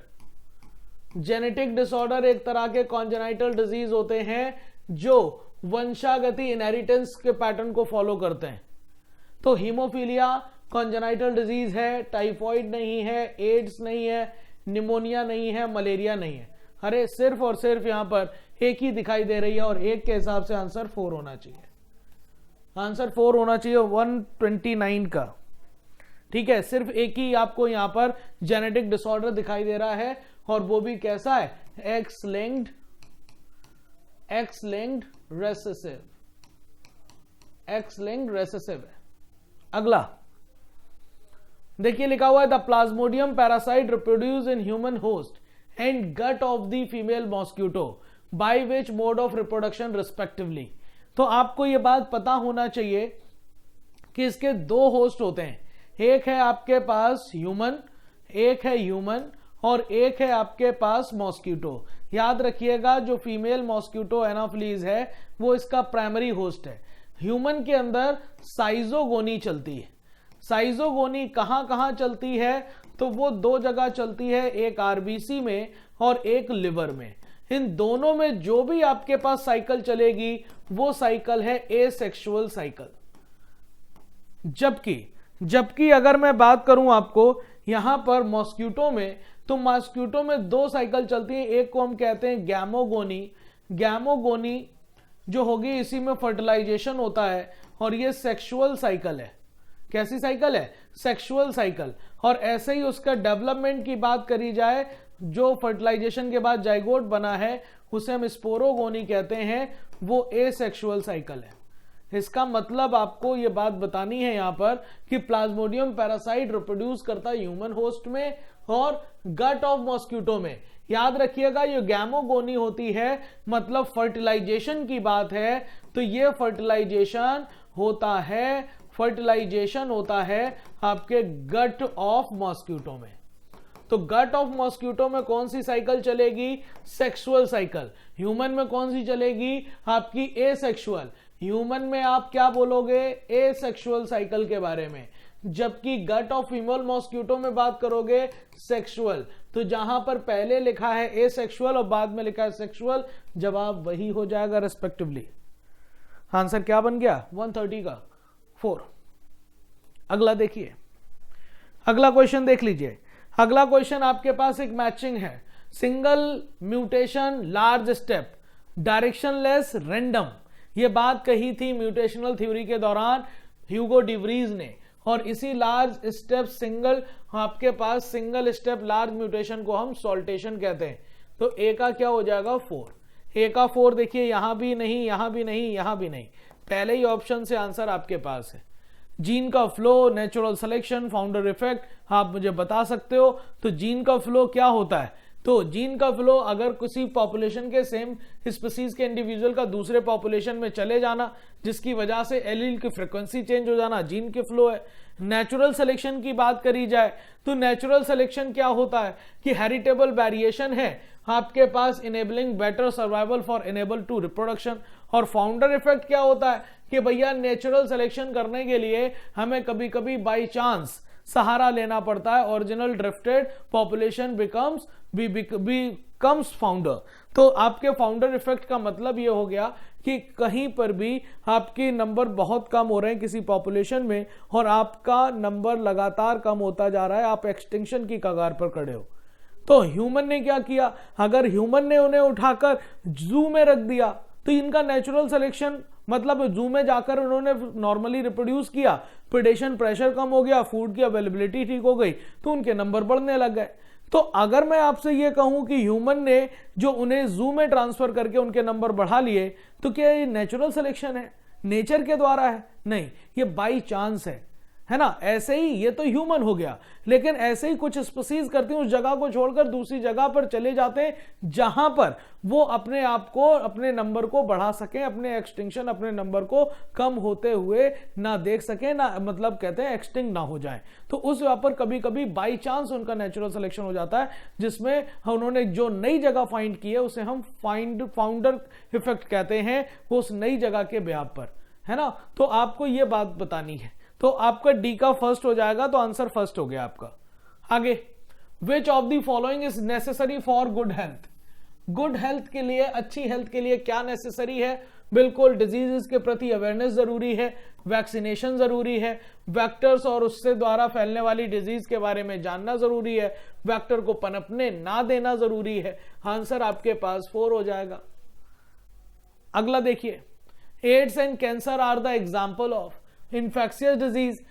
जेनेटिक डिसऑर्डर एक तरह के कॉन्जेनाइटल डिजीज होते हैं जो वंशागति इनहेरिटेंस के पैटर्न को फॉलो करते हैं। तो हीमोफीलिया कॉन्जेनाइटल डिजीज है, टाइफॉइड नहीं है, एड्स नहीं है, निमोनिया नहीं है, मलेरिया नहीं है। अरे सिर्फ और सिर्फ यहां पर एक ही दिखाई दे रही है और एक के हिसाब से आंसर 4 होना चाहिए। आंसर 4 होना चाहिए 129 का। ठीक है, सिर्फ एक ही आपको यहां पर जेनेटिक डिसऑर्डर दिखाई दे रहा है और वो भी कैसा है? X linked recessive, X linked recessive है। अगला देखिए लिखा हुआ है the plasmodium parasite reproduce in human host and gut of the female mosquito by which mode of reproduction respectively. तो आपको यह बात पता होना चाहिए कि इसके दो होस्ट होते हैं, एक है आपके पास ह्यूमन, एक है ह्यूमन और एक है आपके पास मॉस्किटो। याद रखिएगा जो फीमेल मॉस्किटो एनाफिलीज है वो इसका प्राइमरी होस्ट है। ह्यूमन के अंदर साइजोगोनी चलती है। साइजोगोनी कहां कहां चलती है, तो वो दो जगह चलती है, एक आरबीसी में और एक लिवर में। इन दोनों में जो भी आपके पास साइकिल चलेगी वो साइकिल है एसेक्सुअल साइकिल। जबकि अगर मैं बात करूं आपको यहां पर मॉस्किटो में, तो मॉस्किटो में दो साइकिल चलती हैं, एक को हम कहते हैं गैमोगोनी। गैमोगोनी जो होगी इसी में फर्टिलाइजेशन होता है और ये सेक्सुअल साइकिल है। कैसी साइकिल है? Sexual cycle. और ऐसे ही उसका डेवलपमेंट की बात करी जाए, जो फर्टिलाइजेशन के बाद जाइगोट बना है उसे हम स्पोरोगोनी कहते हैं, वो एसेक्सुअल साइकिल है। इसका मतलब आपको ये बात बतानी है यहां पर कि प्लाज्मोडियम पैरासाइट रिप्रोड्यूस करता है ह्यूमन होस्ट में और गट ऑफ मॉस्किटो में। याद रखिएगा ये गैमोगोनी होती है, मतलब फर्टिलाइजेशन की बात है, तो ये फर्टिलाइजेशन होता है आपके गट ऑफ मॉस्किटो में। तो गट ऑफ मॉस्किटो में कौन सी साइकिल चलेगी? Sexual cycle. ह्यूमन में कौन सी चलेगी? आपकी एसेक्सुअल। ह्यूमन में आप क्या बोलोगे? एसेक्सुअल साइकिल के बारे में। जबकि गट ऑफ फीमेल मॉस्किटो में बात करोगे सेक्सुअल। तो जहां पर पहले लिखा है एसेक्सुअल और बाद में लिखा है सेक्सुअल, जवाब वही हो जाएगा रेस्पेक्टिवली। आंसर क्या बन गया? 130 का 4। अगला देखिए, अगला क्वेश्चन देख लीजिए। अगला क्वेश्चन आपके पास एक मैचिंग है, single mutation large step directionless random. ये बात कही थी म्यूटेशनल थ्योरी के दौरान ह्यूगो डिवरीज ने, और इसी लार्ज स्टेप सिंगल आपके पास सिंगल स्टेप लार्ज म्यूटेशन को हम सॉल्टेशन कहते हैं। तो ए का क्या हो जाएगा? 4। ए का 4 देखिए, यहां भी नहीं, यहां भी नहीं, यहां भी नहीं, पहले ही ऑप्शन से आंसर आपके पास है। जीन का flow, natural selection, founder effect आप मुझे बता सकते हो। तो जीन का फ्लो क्या होता है? तो जीन का फ्लो अगर किसी पॉपुलेशन के सेम स्पीसीज के इंडिविजुअल का दूसरे पॉपुलेशन में चले जाना, जिसकी वजह से एलील की फ्रीक्वेंसी चेंज हो जाना, जीन के फ्लो है। नेचुरल सिलेक्शन की बात करी जाए तो नेचुरल सिलेक्शन क्या होता है कि हेरिटेबल वेरिएशन है आपके पास, enabling better survival for enable to reproduction. और फाउंडर इफेक्ट क्या होता है कि भैया नेचुरल सिलेक्शन करने के लिए हमें कभी कभी बाई चांस सहारा लेना पड़ता है, original drifted population becomes founder. तो आपके फाउंडर इफेक्ट का मतलब ये हो गया कि कहीं पर भी आपके नंबर बहुत कम हो रहे हैं किसी पॉपुलेशन में और आपका नंबर लगातार कम होता जा रहा है, आप एक्सटिंक्शन की कगार पर खड़े हो। तो ह्यूमन ने क्या किया? अगर ह्यूमन ने उन्हें उठाकर जू में रख दिया तो इनका नेचुरल सिलेक्शन मतलब जू में जाकर उन्होंने नॉर्मली रिप्रोड्यूस किया, प्रेडेशन प्रेशर कम हो गया, फूड की अवेलेबिलिटी ठीक हो गई, तो उनके नंबर बढ़ने लग गए। तो अगर मैं आपसे ये कहूं कि ह्यूमन ने जो उन्हें जू में ट्रांसफर करके उनके नंबर बढ़ा लिए, तो क्या ये नेचुरल सिलेक्शन है, नेचर के द्वारा है? नहीं, ये बाई चांस है ना। ऐसे ही ये तो ह्यूमन हो गया, लेकिन ऐसे ही कुछ स्पीसीज करती हैं, उस जगह को छोड़कर दूसरी जगह पर चले जाते हैं जहां पर वो अपने आप को, अपने नंबर को बढ़ा सकें, अपने एक्सटिंक्शन, अपने नंबर को कम होते हुए ना देख सकें, ना मतलब कहते हैं एक्सटिंक्ट ना हो जाए। तो उस वहां पर कभी कभी बाई चांस उनका नेचुरल सिलेक्शन हो जाता है, जिसमें उन्होंने जो नई जगह फाइंड की है उसे हम फाउंडर इफेक्ट कहते हैं, वो उस नई जगह के ब्याह पर, है ना। तो आपको ये बात बतानी है। तो आपका डी का फर्स्ट हो जाएगा, तो आंसर फर्स्ट हो गया आपका। आगे, विच of the following is necessary for good health? Good health के लिए, अच्छी हेल्थ के लिए क्या नेसेसरी है? बिल्कुल, डिजीजेस के प्रति अवेयरनेस जरूरी है, वैक्सीनेशन जरूरी है, वेक्टर्स और उससे द्वारा फैलने वाली डिजीज के बारे में जानना जरूरी है, वेक्टर को पनपने ना देना जरूरी है। आंसर आपके पास 4 हो जाएगा। अगला देखिए, AIDS and cancer are the example of infectious disease.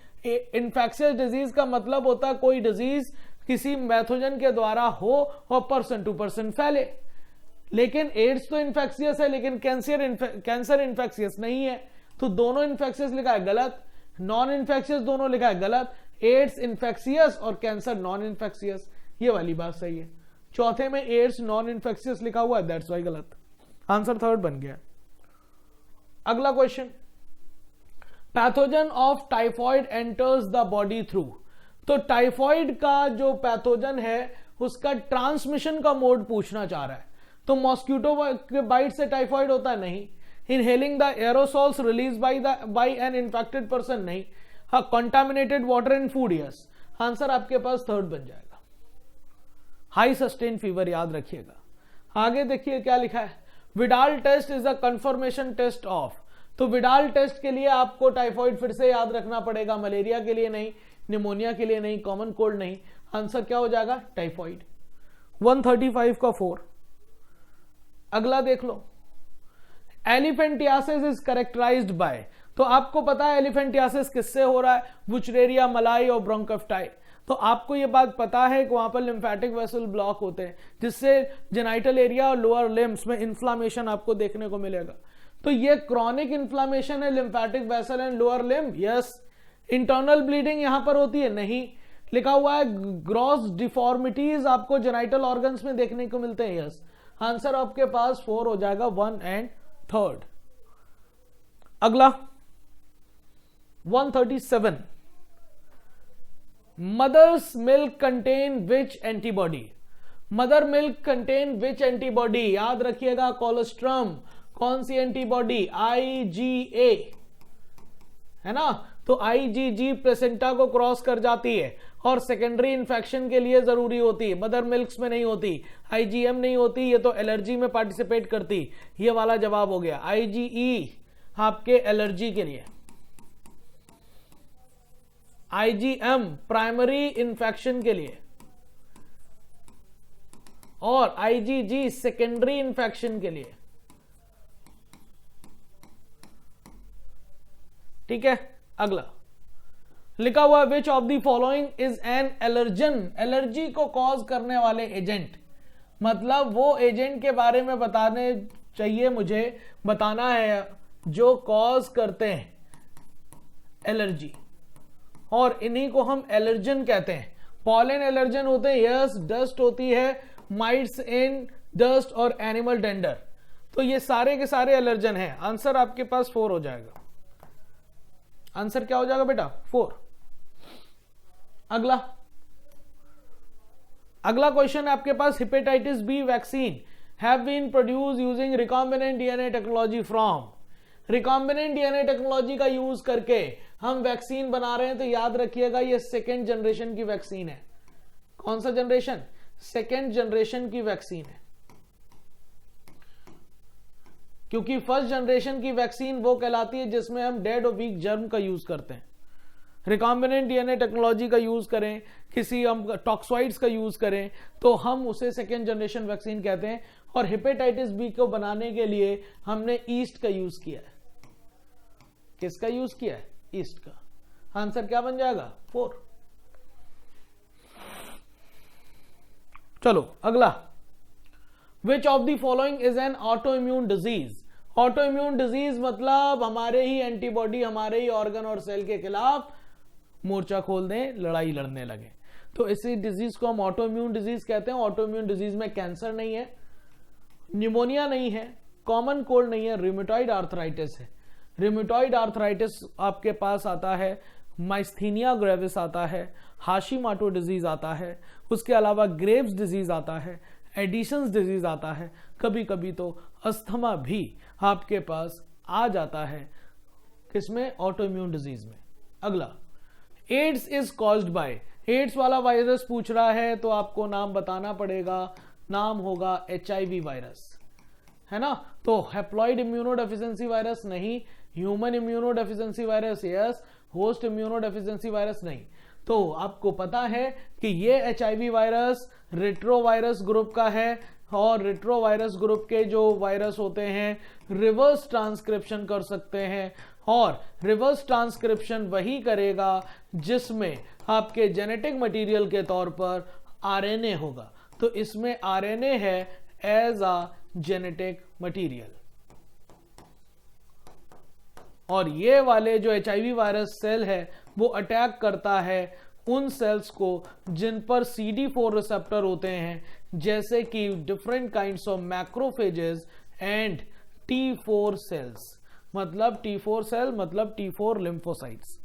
Infectious disease का मतलब होता है कोई डिजीज किसी पैथोजन के द्वारा हो और पर्सन टू पर्सन फैले। लेकिन एड्स तो इन्फेक्शियस है, लेकिन कैंसर इन्फेक्शियस नहीं है। तो दोनों इन्फेक्शियस लिखा है गलत, नॉन इन्फेक्शियस दोनों लिखा है गलत। एड्स इन्फेक्शियस और कैंसर नॉन इन्फेक्शियस, ये वाली बात सही है। चौथे में एड्स नॉन इन्फेक्शियस लिखा हुआ है, दैट्स वाई गलत। आंसर थर्ड बन गया। अगला question, pathogen of typhoid enters the body through. तो टाइफॉइड का जो पैथोजन है उसका ट्रांसमिशन का मोड पूछना चाह रहा है। तो मॉस्किटो के बाइट से टाइफॉइड होता है? नहीं। Inhaling the aerosols release by an infected person? नहीं। हाँ, contaminated water and food? Yes. Answer आपके पास थर्ड बन जाएगा। हाई सस्टेन फीवर याद रखिएगा। आगे देखिए क्या लिखा है, Widal test is a confirmation test of. तो विडाल टेस्ट के लिए आपको टाइफॉइड फिर से याद रखना पड़ेगा, मलेरिया के लिए नहीं, निमोनिया के लिए नहीं, कॉमन कोल्ड नहीं। आंसर क्या हो जाएगा? टाइफॉइड। 135 का 4। अगला देख लो, एलिफेंटियासिस इज कैरेक्टराइज्ड बाय। तो आपको पता है एलिफेंटियासिस किससे हो रहा है? वुचरेरिया मलाई और ब्रोंकाइटिस। तो आपको ये बात पता है कि वहां पर लिम्फेटिक वेसल ब्लॉक होते हैं जिससे जेनाइटल एरिया और लोअर लिम्स में इन्फ्लामेशन आपको देखने को मिलेगा। तो ये क्रॉनिक इन्फ्लामेशन है lymphatic vessel and lower limb? Yes. Internal bleeding यहां पर होती है? नहीं। लिखा हुआ है ग्रॉस डिफॉर्मिटीज आपको जेनाइटल ऑर्गन्स में देखने को मिलते हैं? यस। आंसर आपके पास 4 हो जाएगा, 1 एंड 3rd। अगला 137, mother's milk contain which antibody? Mother milk contain which antibody? याद रखिएगा, कोलेस्ट्रम। कौन सी एंटीबॉडी? IgA, है ना। तो IgG प्लेसेंटा को क्रॉस कर जाती है और सेकेंडरी इंफेक्शन के लिए जरूरी होती है, मदर मिल्क्स में नहीं होती। IgM नहीं होती, ये तो एलर्जी में पार्टिसिपेट करती। ये वाला जवाब हो गया। IgE आपके एलर्जी के लिए, IgM प्राइमरी इंफेक्शन के लिए, और IgG सेकेंडरी इंफेक्शन के लिए। ठीक है। अगला लिखा हुआ विच of the following is an allergen? Allergy को कॉज करने वाले एजेंट, मतलब वो एजेंट के बारे में बताने चाहिए, मुझे बताना है जो कॉज करते हैं एलर्जी, और इन्हीं को हम एलर्जन कहते हैं। पॉलन एलर्जन होते हैं? यस। डस्ट होती है, माइट्स इन डस्ट और एनिमल डेंडर। तो ये सारे के सारे एलर्जन हैं। आंसर आपके पास 4 हो जाएगा। आंसर क्या हो जाएगा बेटा? 4। अगला क्वेश्चन है आपके पास, hepatitis B vaccine have been produce using recombinant DNA technology from. Recombinant DNA technology का यूज करके हम वैक्सीन बना रहे हैं। तो याद रखिएगा ये 2nd जनरेशन की वैक्सीन है। कौन सा जनरेशन? 2nd जनरेशन की वैक्सीन है, क्योंकि 1st जनरेशन की वैक्सीन वो कहलाती है जिसमें हम डेड और वीक जर्म का यूज करते हैं। रिकॉम्बिनेंट डीएनए टेक्नोलॉजी का यूज करें, किसी हम टॉक्सॉइड्स का यूज करें, तो हम उसे 2nd जनरेशन वैक्सीन कहते हैं। और हेपेटाइटिस बी को बनाने के लिए हमने ईस्ट का यूज किया है। किसका यूज किया है? ईस्ट का। आंसर क्या बन जाएगा? 4। चलो अगला, विच of the following is an auto immune disease? Auto immune disease मतलब हमारे ही एंटीबॉडी हमारे ही ऑर्गन और सेल के खिलाफ मोर्चा खोल दें, लड़ाई लड़ने लगे। तो इसी डिजीज को हम ऑटो इम्यून डिजीज कहते हैं। ऑटो इम्यून डिजीज में कैंसर नहीं है, निमोनिया नहीं है, कॉमन कोल्ड नहीं है, रिमेटॉइड आर्थराइटिस है। रिमेटॉइड आर्थराइटिस आपके पास आता है, माइस्थीनिया ग्रेविस आता है, हाशीमाटो डिजीज आता है, उसके अलावा ग्रेव्स डिजीज आता है, एडिशंस डिजीज आता है, कभी कभी तो अस्थमा भी आपके पास आ जाता है। किसमें? ऑटो इम्यून डिजीज में। अगला, AIDS is caused by. AIDS वाला वायरस पूछ रहा है तो आपको नाम बताना पड़ेगा। नाम होगा HIV वायरस, है ना। तो हैप्लॉइड इम्यूनोडेफिशिएंसी वायरस नहीं, human immunodeficiency virus yes, host immunodeficiency virus नहीं। तो आपको पता है कि ये HIV वायरस रेट्रोवायरस ग्रुप का है, और रेट्रोवायरस ग्रुप के जो वायरस होते हैं रिवर्स ट्रांसक्रिप्शन कर सकते हैं, और रिवर्स ट्रांसक्रिप्शन वही करेगा जिसमें आपके जेनेटिक मटेरियल के तौर पर RNA होगा। तो इसमें RNA है एज अ जेनेटिक मटेरियल। और ये वाले जो HIV वायरस सेल है वो अटैक करता है उन सेल्स को जिन पर CD4 रिसेप्टर होते हैं, जैसे कि different kinds of macrophages and T4 cells. मतलब T4 सेल मतलब T4 लिम्फोसाइट्स।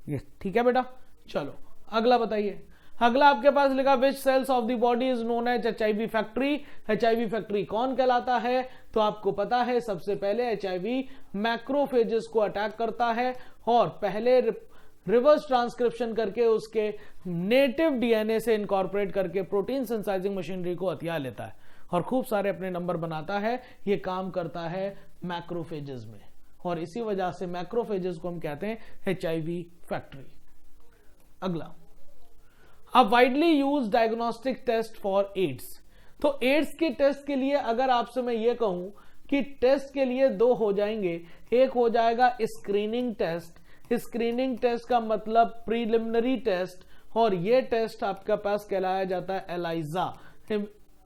ये ठीक है बेटा। चलो अगला बताइए। अगला आपके पास लिखा which cells of the body is known as HIV factory. HIV factory कौन कहलाता है? तो आपको पता है सबसे पहले HIV मैक्रोफेजेस को अटैक करता है और पहले रिवर्स ट्रांसक्रिप्शन करके उसके नेटिव DNA से इनकॉर्पोरेट करके प्रोटीन सिंथेसाइजिंग मशीनरी को हथिया लेता है और खूब सारे अपने नंबर बनाता है। ये काम करता है मैक्रोफेजेस में और इसी वजह से मैक्रोफेजेस को हम कहते हैं HIV फैक्ट्री। अगला, a widely use diagnostic test for AIDS. तो एड्स के टेस्ट के लिए अगर आपसे मैं ये कहूं कि टेस्ट के लिए दो हो जाएंगे, एक हो जाएगा स्क्रीनिंग टेस्ट। स्क्रीनिंग टेस्ट का मतलब प्रीलिमिनरी टेस्ट और ये टेस्ट आपके पास कहलाया जाता है एलाइजा,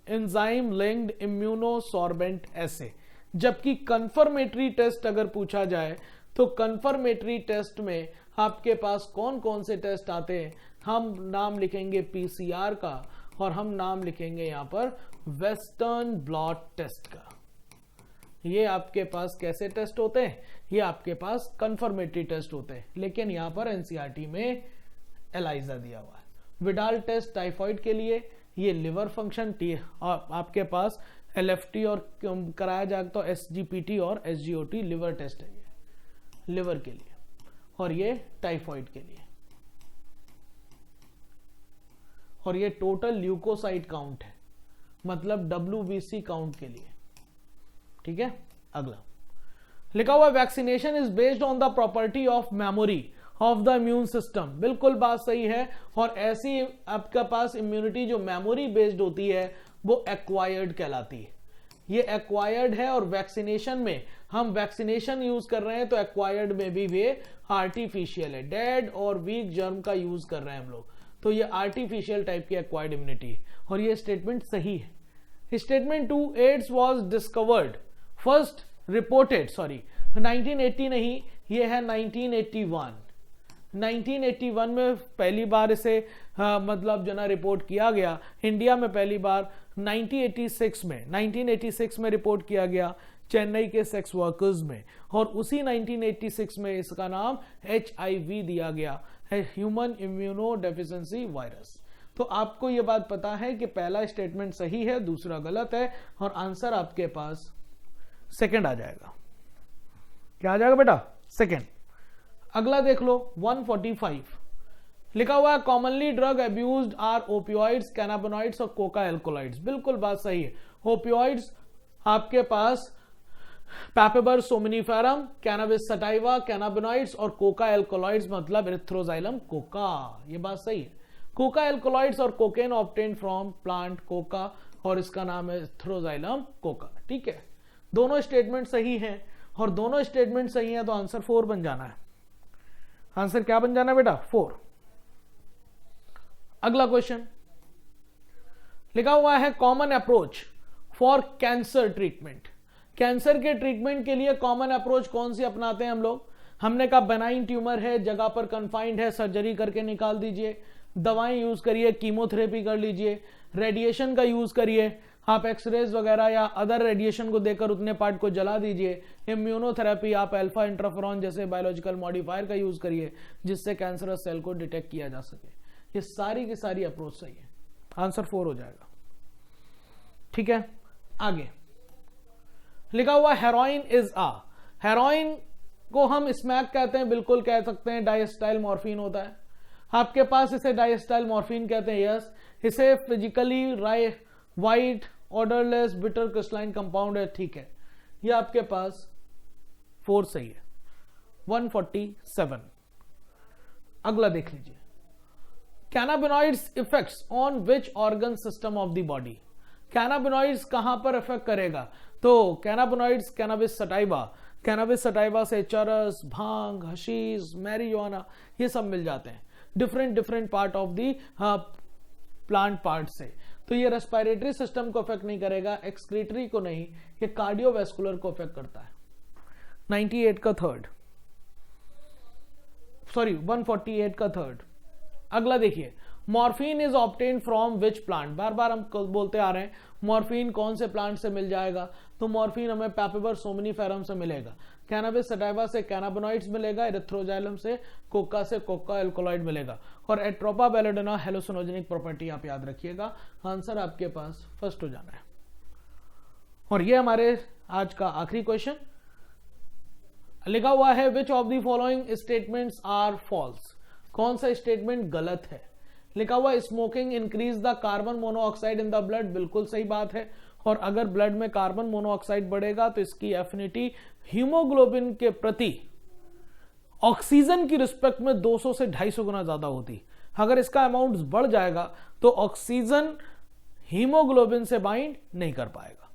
एंजाइम लिंक्ड इम्यूनोसॉर्बेंट एसे। जबकि कंफर्मेटरी टेस्ट अगर पूछा जाए तो कंफर्मेटरी टेस्ट में आपके पास कौन कौन से टेस्ट आते हैं? हम नाम लिखेंगे PCR का और हम नाम लिखेंगे यहां पर वेस्टर्न ब्लॉट टेस्ट का। ये आपके पास कैसे टेस्ट होते हैं? ये आपके पास कंफर्मेटरी टेस्ट होते हैं, लेकिन यहां पर NCERT में एलाइजा दिया हुआ है। विडाल टेस्ट टाइफॉइड के लिए, ये लिवर फंक्शन और आपके पास LFT और कराया जाए तो SGPT और SGOT लिवर टेस्ट है, ये लिवर के लिए और ये टाइफॉइड के लिए। और ये टोटल ल्यूकोसाइट काउंट है, मतलब WBC काउंट के लिए। ठीक है। अगला लिखा हुआ vaccination is based on the property of memory of the immune system. बिल्कुल बात सही है। और ऐसी आपके पास इम्यूनिटी जो मेमोरी बेस्ड होती है वो एक्वायर्ड कहलाती है। ये एक्वायर्ड है और वैक्सीनेशन में हम वैक्सीनेशन यूज कर रहे हैं तो एक्वायर्ड में भी वे आर्टिफिशियल है, डेड और वीक जर्म का यूज कर रहे हैं हम लोग, तो ये आर्टिफिशियल टाइप की एक्वायर्ड इम्यूनिटी है और ये स्टेटमेंट सही है। Statement 2, AIDS was discovered first reported 1980 नहीं, ये है 1981। 1981 में पहली बार इसे मतलब जो ना रिपोर्ट किया गया। इंडिया में पहली बार 1986 में रिपोर्ट किया गया चेन्नई के सेक्स वर्कर्स में, और उसी 1986 में इसका नाम HIV दिया गया, ह्यूमन इम्यूनो डेफिशिएंसी वायरस। तो आपको यह बात पता है कि पहला स्टेटमेंट सही है, दूसरा गलत है और आंसर आपके पास सेकंड आ जाएगा। क्या आ जाएगा बेटा? सेकंड। अगला देख लो 145 लिखा हुआ है commonly drug abused are opioids, cannabinoids और कोका एल्कोलाइड्स। बिल्कुल बात सही है। ओपियोइड्स आपके पास papaver somniferum, cannabis sativa, cannabinoids और कोका एल्कोलाइड्स मतलब एरिथ्रोजाइलम कोका। ये बात सही है। कोका एल्कोलाइड्स और cocaine obtained from plant coca और इसका नाम है एरिथ्रोजाइलम कोका। ठीक है, दोनों स्टेटमेंट सही हैं और दोनों स्टेटमेंट सही हैं तो आंसर 4 बन जाना है। आंसर क्या बन जाना है बेटा? 4। अगला क्वेश्चन लिखा हुआ है common approach for cancer treatment. Cancer के ट्रीटमेंट के लिए कॉमन अप्रोच कौन सी अपनाते हैं हम लोग? हमने कहा बेनाइन ट्यूमर है, जगह पर कन्फाइंड है, सर्जरी करके निकाल दीजिए, दवाएं यूज करिए, कीमोथेरेपी कर लीजिए, रेडिएशन का यूज करिए, आप एक्सरेज वगैरह या अदर रेडिएशन को देकर उतने पार्ट को जला दीजिए, इम्यूनोथेरेपी आप अल्फा इंटरफेरॉन जैसे बायोलॉजिकल मॉडिफायर का यूज करिए जिससे कैंसरस सेल को डिटेक्ट किया जा सके। ये सारी की सारी अप्रोच सही है। आंसर 4 हो जाएगा। ठीक है, आगे लिखा हुआ हेरोइन इज आ। हेरोइन को हम स्मैक कहते हैं, बिल्कुल कह सकते हैं। डाइस्टाइल मॉर्फिन होता है आपके पास, इसे डाइस्टाइल मॉर्फिन कहते हैं। यस, इसे physically white odourless bitter crystalline compound है। ठीक है, ये आपके पास 4 सही है। 147 अगला देख लीजिए cannabinoids effects on which organ system of the body. Cannabinoids कहां पर इफेक्ट करेगा? तो कैनाबिनॉइड्स कैनाबिस सटाइवा से चरस, भांग, हशीश, मैरिजुआना ये सब मिल जाते हैं different part of the plant part से। तो ये रेस्पिरेटरी सिस्टम को इफेक्ट नहीं करेगा, एक्सक्रीटरी को नहीं, ये कार्डियोवैस्कुलर को इफेक्ट करता है। 98 का थर्ड, 148 का थर्ड। अगला देखिए morphine is obtain from which plant, बार बार हम बोलते आ रहे हैं मॉर्फिन कौन से प्लांट से मिल जाएगा, तो मॉर्फिन हमें पैपिवर सोमनीफेरम से मिलेगा, कैनाबिस सटाइवा से कैनाबिनॉइड्स मिलेगा, एरिथ्रोजाइलम से कोका एल्कोलॉइड मिलेगा, और एट्रोपा बेलेडोना हेलोसिनोजेनिक प्रॉपर्टी आप याद रखिएगा। आंसर आपके पास फर्स्ट हो जाना है। और ये हमारे आज का आखिरी क्वेश्चन लिखा हुआ है, which of the following statements are false, कौन सा स्टेटमेंट गलत है। लिखा हुआ smoking increase the carbon monoxide in the blood, बिल्कुल सही बात है, और अगर ब्लड में कार्बन मोनोऑक्साइड बढ़ेगा तो इसकी एफिनिटी हीमोग्लोबिन के प्रति ऑक्सीजन की रिस्पेक्ट में 200 से 250 गुना ज्यादा होती। अगर इसका अमाउंट बढ़ जाएगा तो ऑक्सीजन हीमोग्लोबिन से बाइंड नहीं कर पाएगा।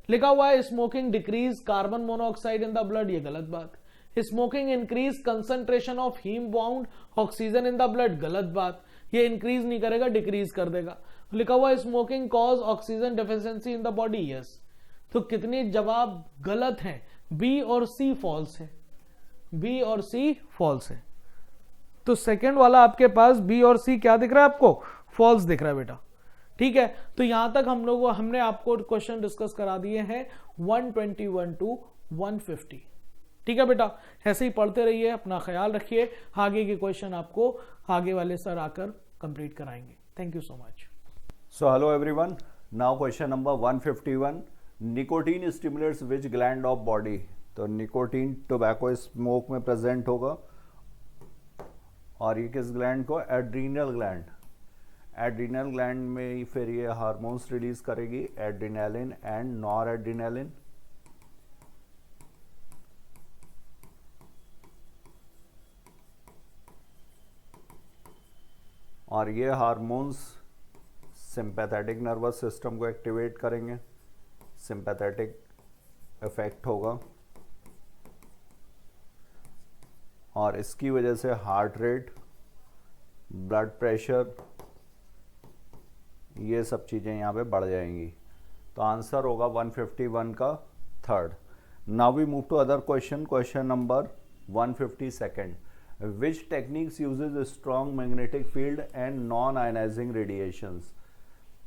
लिखा हुआ है smoking decrease carbon monoxide in the blood, ये गलत बात। Smoking increase concentration of heme bound oxygen in the blood, गलत बात, ये इंक्रीज नहीं करेगा डिक्रीज कर देगा। लिखा हुआ है smoking cause oxygen deficiency in the body, yes. तो कितने जवाब गलत हैं, बी और सी फॉल्स है, बी और सी फॉल्स है। तो सेकंड वाला आपके पास बी और सी क्या दिख रहा है आपको, फॉल्स दिख रहा है बेटा, ठीक है। तो यहां तक हमने आपको क्वेश्चन डिस्कस करा दिए हैं 121 टू 150, ठीक है बेटा। ऐसे ही पढ़ते रहिए, अपना ख्याल रखिए, आगे के क्वेश्चन आपको आगे वाले सर आकर कंप्लीट कराएंगे। Thank you so much. So hello everyone, now question number 151, nicotine stimulates which gland of body। तो निकोटीन टोबैको स्मोक में प्रेजेंट होगा, और ये किस ग्लैंड को, एड्रीनल ग्लैंड। एड्रीनल ग्लैंड में ही फिर ये हार्मोन्स रिलीज करेगी, एड्रीनालिन एंड नॉर एड्रीनालिन। और ये हार्मोन्स सिंपैथेटिक नर्वस सिस्टम को एक्टिवेट करेंगे, सिंपैथेटिक इफेक्ट होगा, और इसकी वजह से हार्ट रेट, ब्लड प्रेशर, ये सब चीज़ें यहाँ पे बढ़ जाएंगी। तो आंसर होगा 151 का third. Now we move to other question, question number 152। Which techniques uses a strong magnetic field and non-ionizing radiations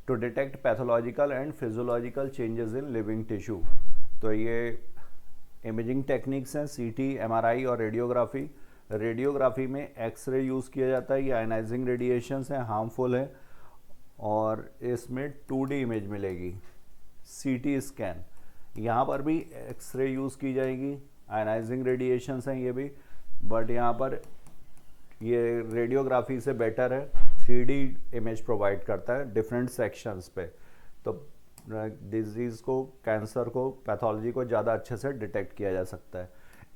to detect pathological and physiological changes in living tissue? तो ये इमेजिंग टेक्निक्स हैं, सीटी, MRI और radiography. Radiography में x ray use किया जाता है, ये आयनाइजिंग रेडिएशंस हैं, हार्मफुल है, और इसमें 2D इमेज मिलेगी। सीटी स्कैन, यहाँ पर भी एक्सरे यूज़ की जाएगी, आयनाइजिंग रेडिएशंस हैं ये भी, बट यहाँ पर ये रेडियोग्राफी से बेटर है, 3D इमेज प्रोवाइड करता है डिफरेंट सेक्शंस पे। तो डिजीज़ को, कैंसर को, पैथोलॉजी को ज़्यादा अच्छे से डिटेक्ट किया जा सकता है।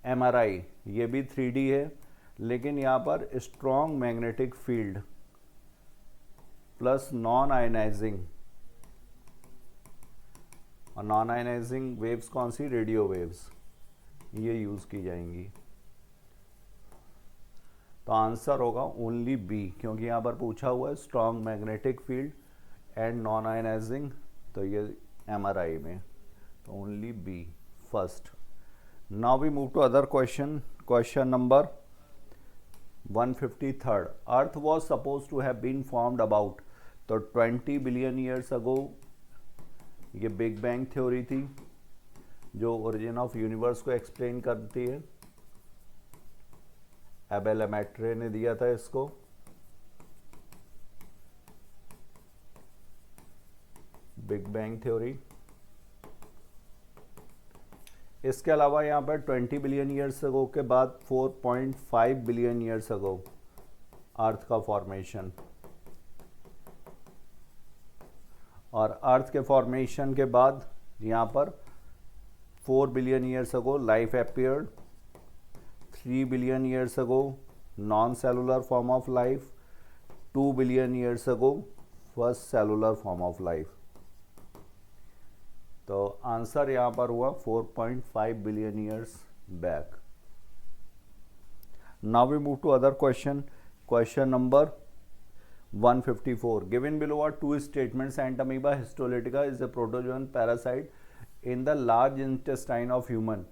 एमआरआई, ये भी 3D है, लेकिन यहाँ पर strong magnetic field plus non ionising, और नॉन आयनाइजिंग वेव्स कौन सी, रेडियो वेव्स, ये यूज़ की जाएंगी। तो आंसर होगा ओनली बी, क्योंकि यहाँ पर पूछा हुआ है strong magnetic field and non ionizing, तो ये एमआरआई में, तो only B first. Now we move to other question, question number 153। Earth was suppose to have been formed about, तो 20 बिलियन ईयर्स अगो, ये बिग बैंग थ्योरी थी जो origin of universe को explain करती है। एबेल लेमैट्रे ने दिया था इसको। Big bang theory. इसके अलावा यहाँ पर 20 बिलियन ईयर्स अगो के बाद 4.5 बिलियन ईयर्स अगो अर्थ का फॉर्मेशन, और अर्थ के फॉर्मेशन के बाद यहाँ पर 4 billion years ago life appeared, 3 billion years ago non cellular form of life, 2 billion years ago first cellular form of life. तो आंसर यहाँ पर हुआ 4.5 billion years back. Now we move to other question, question number 154। Given below are two statements, entamoeba histolytica is a protozoan parasite in the large intestine of human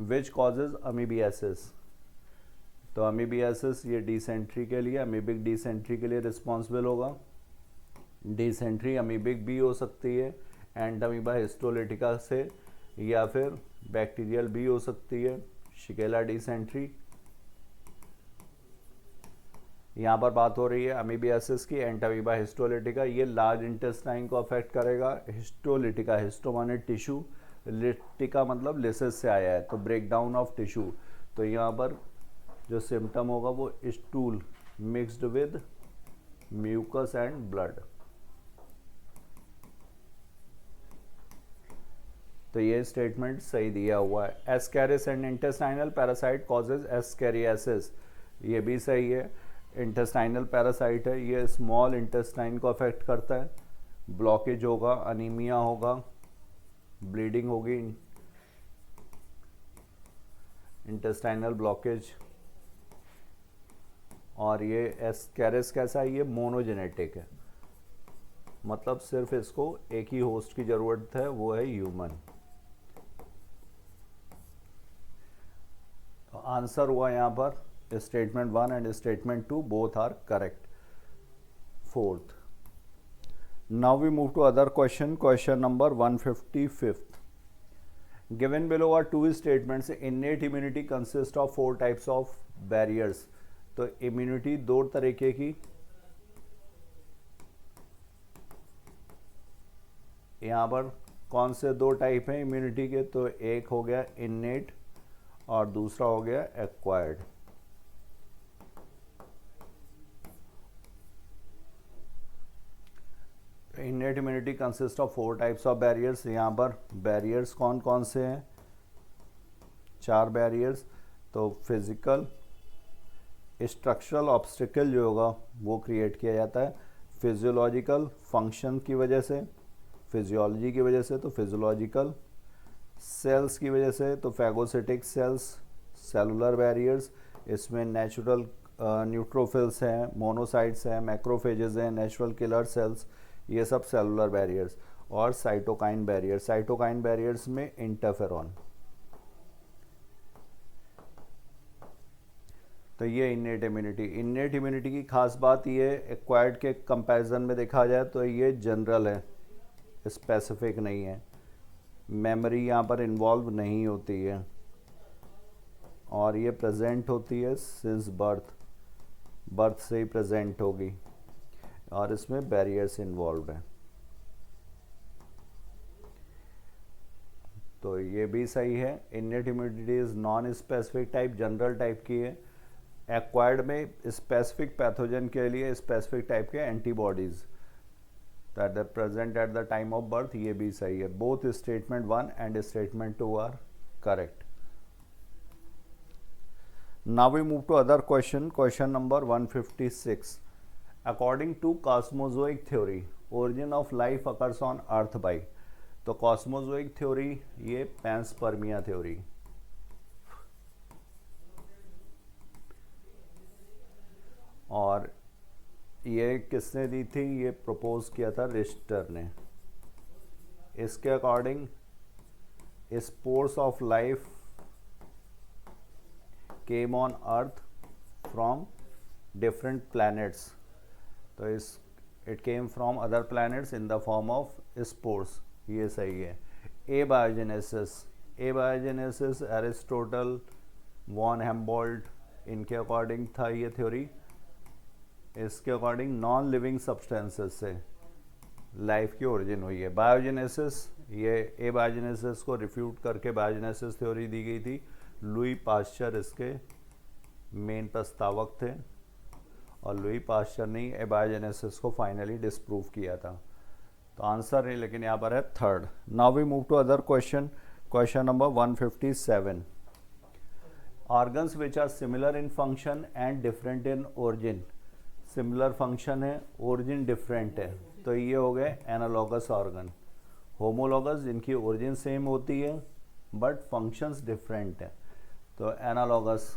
which causes amoebiasis। तो amoebiasis ये dysentery के लिए, amoebic dysentery के लिए responsible होगा। Dysentery amoebic भी हो सकती है, एंड अमीबा हिस्टोलिटिका से, या फिर बैक्टीरियल भी हो सकती है, शिगेला डिसेंट्री। यहाँ पर बात हो रही है अमीबियासिस की, एंटामीबा हिस्टोलिटिका, ये लार्ज इंटेस्टाइन को अफेक्ट करेगा। हिस्टोलिटिका, हिस्टो माने टिश्यू, लिटिका मतलब लिसिस से आया है, तो ब्रेक डाउन ऑफ टिश्यू। तो यहाँ पर जो सिम्टम होगा वो stool mixed with mucus and blood. तो ये स्टेटमेंट सही दिया हुआ है। Ascaris and intestinal parasite causes ascariasis, ये भी सही है। इंटेस्टाइनल पैरासाइट है, ये स्मॉल इंटेस्टाइन को अफेक्ट करता है। ब्लॉकेज होगा, अनीमिया होगा, ब्लीडिंग होगी, इंटेस्टाइनल ब्लॉकेज। और ये एस्कैरिस कैसा है, ये मोनोजेनेटिक है, मतलब सिर्फ इसको एक ही होस्ट की जरूरत है, वो है ह्यूमन। आंसर हुआ यहाँ पर statement 1 and statement 2 both are correct. Fourth, now we move to other question, question number 155। Given below are two statements, innate immunity consist of 4 types of barriers. तो इम्यूनिटी 2 तरीके की, यहाँ पर कौन से 2 टाइप हैं इम्यूनिटी के, तो एक हो गया इनेट और दूसरा हो गया acquired. इनेट immunity consist of 4 types of barriers. यहाँ पर बैरियर्स कौन कौन से हैं, 4 बैरियर्स। तो फिजिकल, स्ट्रक्चरल ऑब्स्टिकल जो होगा वो क्रिएट किया जाता है, फिजियोलॉजिकल फंक्शन की वजह से, फिजियोलॉजी की वजह से तो फिजियोलॉजिकल, सेल्स की वजह से तो फैगोसिटिक सेल्स, सेलुलर बैरियर्स, इसमें नेचुरल न्यूट्रोफिल्स हैं, मोनोसाइट्स हैं, मैक्रोफेजेस हैं, नेचुरल किलर सेल्स, ये सब सेलुलर बैरियर्स। और साइटोकाइन बैरियर्स, साइटोकाइन बैरियर्स में इंटरफेरॉन। तो ये इनेट इम्यूनिटी। इनेट इम्यूनिटी की खास बात ये एक्वायर्ड के कंपैरिजन में देखा जाए तो ये जनरल है, स्पेसिफिक नहीं है, मेमोरी यहाँ पर इन्वॉल्व नहीं होती है, और ये प्रेजेंट होती है सिंस बर्थ, बर्थ से ही प्रेजेंट होगी, और इसमें बैरियर्स इन्वॉल्व हैं। तो ये भी सही है। Innate immunity is non specific type, general type की है। एक्वायर्ड में स्पेसिफिक पैथोजन के लिए स्पेसिफिक टाइप के antibodies that are present at the time of birth, ये भी सही है। Both statement 1 and statement 2 are correct. Now we move to other question, question number 156। According to cosmozoic theory, origin of life occurs on earth by. तो cosmozoic theory ये panspermia theory, और ये किसने दी थी, ये प्रपोज किया था रिश्टर ने। इसके according spores of life came on earth from different planets. तो it came from other planets in the form of spores, ये सही है। एबायोजेनेसिस एरिस्टोटल, वॉन हेम्बोल्ट, इनके अकॉर्डिंग था ये थ्योरी। इसके अकॉर्डिंग नॉन लिविंग सब्सटेंसेस से लाइफ की ओरिजिन हुई है। बायोजेनेसिस, ये एबायोजेनेसिस को रिफ्यूट करके बायोजेनेसिस थ्योरी दी गई थी। लुई पास्चर इसके मेन प्रस्तावक थे, और लुई पास्चर ने एबायोजेनेसिस को फाइनली डिस्प्रूव किया था। तो आंसर नहीं, लेकिन यहाँ पर है third. Now we move to other question, question number 157। Organs which are similar in function and different in origin. Similar function है, ओरिजिन डिफरेंट है, तो ये हो गए एनालॉगस ऑर्गन। होमोलॉगस, जिनकी ओरिजिन सेम होती है बट फंक्शंस डिफरेंट है, तो एनालॉगस।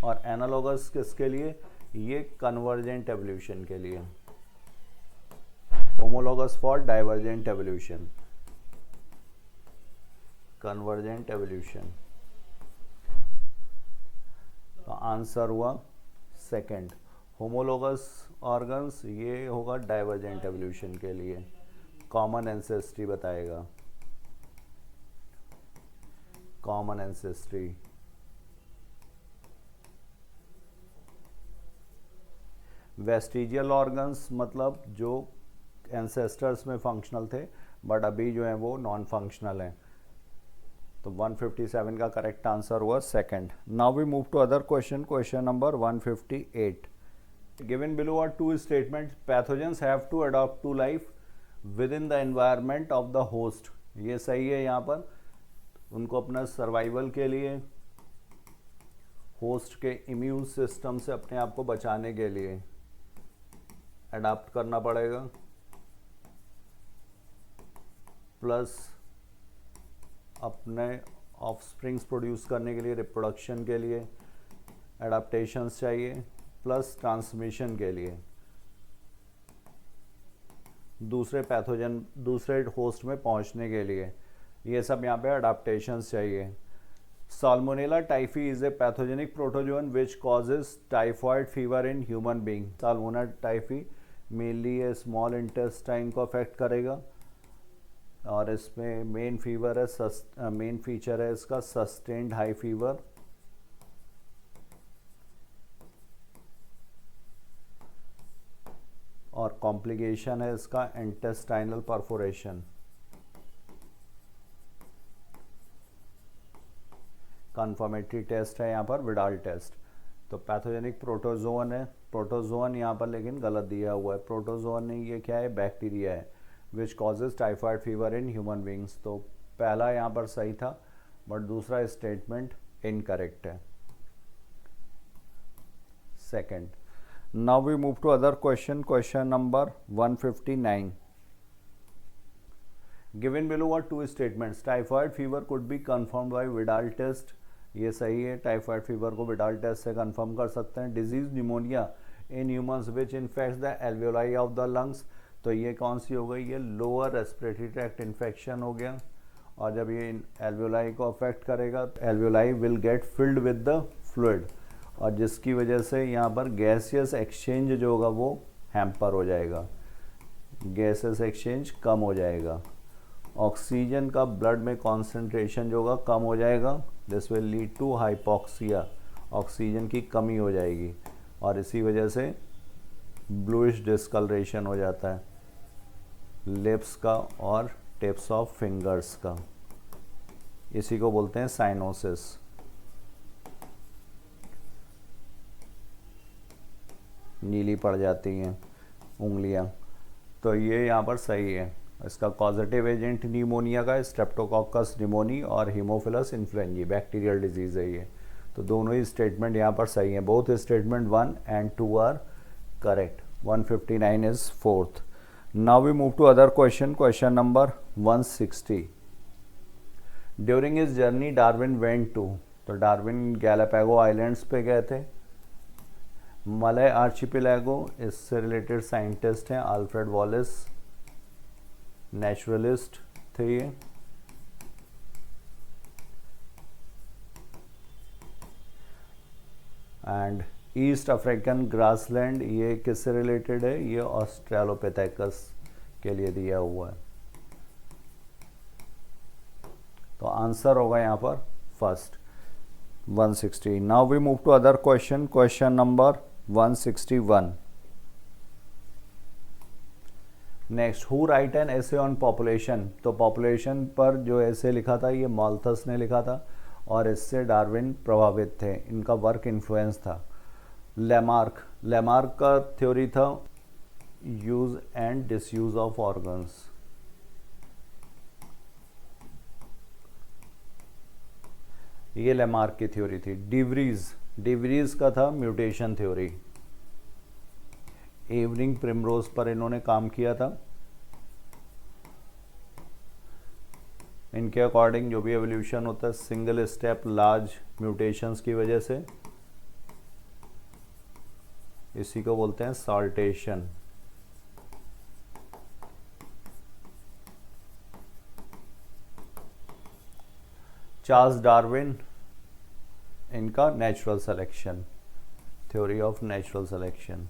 और एनालॉगस किसके लिए, ये कन्वर्जेंट एवोल्यूशन के लिए। Homologous for divergent evolution, convergent evolution. तो आंसर हुआ सेकंड, होमोलोगस ऑर्गन्स ये होगा डाइवर्जेंट एवोल्यूशन के लिए, कॉमन एंसेस्ट्री बताएगा, कॉमन एंसेस्ट्री। वेस्टिजियल ऑर्गन्स मतलब जो एंसेस्टर्स में फंक्शनल थे बट अभी जो है वो नॉन फंक्शनल हैं। तो 157 का करेक्ट आंसर हुआ second. Now we move to other question, question number 158। Given below are two statements, pathogens have to adopt to life within the environment of the host. ये सही है, यहाँ पर उनको अपना सर्वाइवल के लिए होस्ट के इम्यून सिस्टम से अपने आप को बचाने के लिए अडॉप्ट करना पड़ेगा, प्लस अपने ऑफस्प्रिंग्स प्रोड्यूस करने के लिए, रिप्रोडक्शन के लिए एडाप्टेशंस चाहिए, प्लस ट्रांसमिशन के लिए दूसरे पैथोजन दूसरे होस्ट में पहुंचने के लिए, ये सब यहाँ पे अडाप्टेशंस चाहिए। Salmonella typhi is a pathogenic protozoan which causes typhoid fever in human being. Salmonella typhi mainly ये स्मॉल इंटेस्टाइन को अफेक्ट करेगा और इसमें मेन फीवर है, मेन फीचर है इसका सस्टेन्ड हाई फीवर, और कॉम्प्लिकेशन है इसका इंटेस्टाइनल परफोरेशन। कन्फर्मेटरी टेस्ट है यहाँ पर विडाल टेस्ट। तो पैथोजेनिक प्रोटोजोन है, प्रोटोजोन यहाँ पर लेकिन गलत दिया हुआ है, प्रोटोजोन नहीं, ये क्या है, बैक्टीरिया है which causes typhoid fever in human beings. तो पहला यहाँ पर सही था बट दूसरा स्टेटमेंट इनकरेक्ट है, second. Now we move to other question, question number 159। Given below are two statements, typhoid fever could be confirmed by Widal test. ये सही है, टाइफाइड फीवर को विडाल टेस्ट से कंफर्म कर सकते हैं। Disease pneumonia in humans which infects the alveoli of the lungs. तो ये कौन सी हो गई, ये लोअर रेस्पिरेटरी ट्रैक्ट इन्फेक्शन हो गया, और जब ये एल्वेओलाई को अफेक्ट करेगा तो alveoli will get filled with the fluid, और जिसकी वजह से यहाँ पर गैसियस एक्सचेंज जो होगा वो हैम्पर हो जाएगा, गैसेस एक्सचेंज कम हो जाएगा, ऑक्सीजन का ब्लड में कॉन्सेंट्रेशन जो होगा कम हो जाएगा, this will lead to hypoxia, oxygen की कमी हो जाएगी, और इसी वजह से ब्लूइश डिस्कलरेशन हो जाता है लिप्स का और टिप्स ऑफ फिंगर्स का, इसी को बोलते हैं साइनोसिस। नीली पड़ जाती हैं उंगलियां। तो ये यहाँ पर सही है, इसका कॉजेटिव एजेंट निमोनिया का स्ट्रेप्टोकोकस निमोनी और हीमोफिलस इन्फ्लुएंजी, बैक्टीरियल डिजीज है ये। तो दोनों ही स्टेटमेंट यहाँ पर सही हैं, both statement 1 and 2 are correct. 159 is fourth. Now we move to other question, question number 160। During his journey Darwin went to, तो डार्विन गैलापागो आइलैंड्स पे गए थे, मलय आर्चिपेलागो, इससे रिलेटेड साइंटिस्ट हैं अल्फ्रेड वॉलिस, नेचुरलिस्ट थे ये। And east African grassland, ये किससे रिलेटेड है, ये ऑस्ट्रेलोपिथेकस के लिए दिया हुआ है। तो आंसर होगा यहाँ पर first 160। Now we move to other question, question number 161। Next, who write an essay on population. तो पॉपुलेशन पर जो एसे लिखा था ये माल्थस ने लिखा था, और इससे डार्विन प्रभावित थे, इनका वर्क इन्फ्लुएंस था। लेमार्क, लेमार्क का थ्योरी था use and disuse of organs. ये लेमार्क की थ्योरी थी। डिवरीज, डिवरीज का था म्यूटेशन थ्योरी। एवरिंग प्रिमरोज पर इन्होंने काम किया था। इनके अकॉर्डिंग जो भी एवोल्यूशन होता है सिंगल स्टेप लार्ज म्यूटेशंस की वजह से, इसी को बोलते हैं सॉल्टेशन। चार्ल्स डार्विन, इनका natural selection. Theory of natural selection.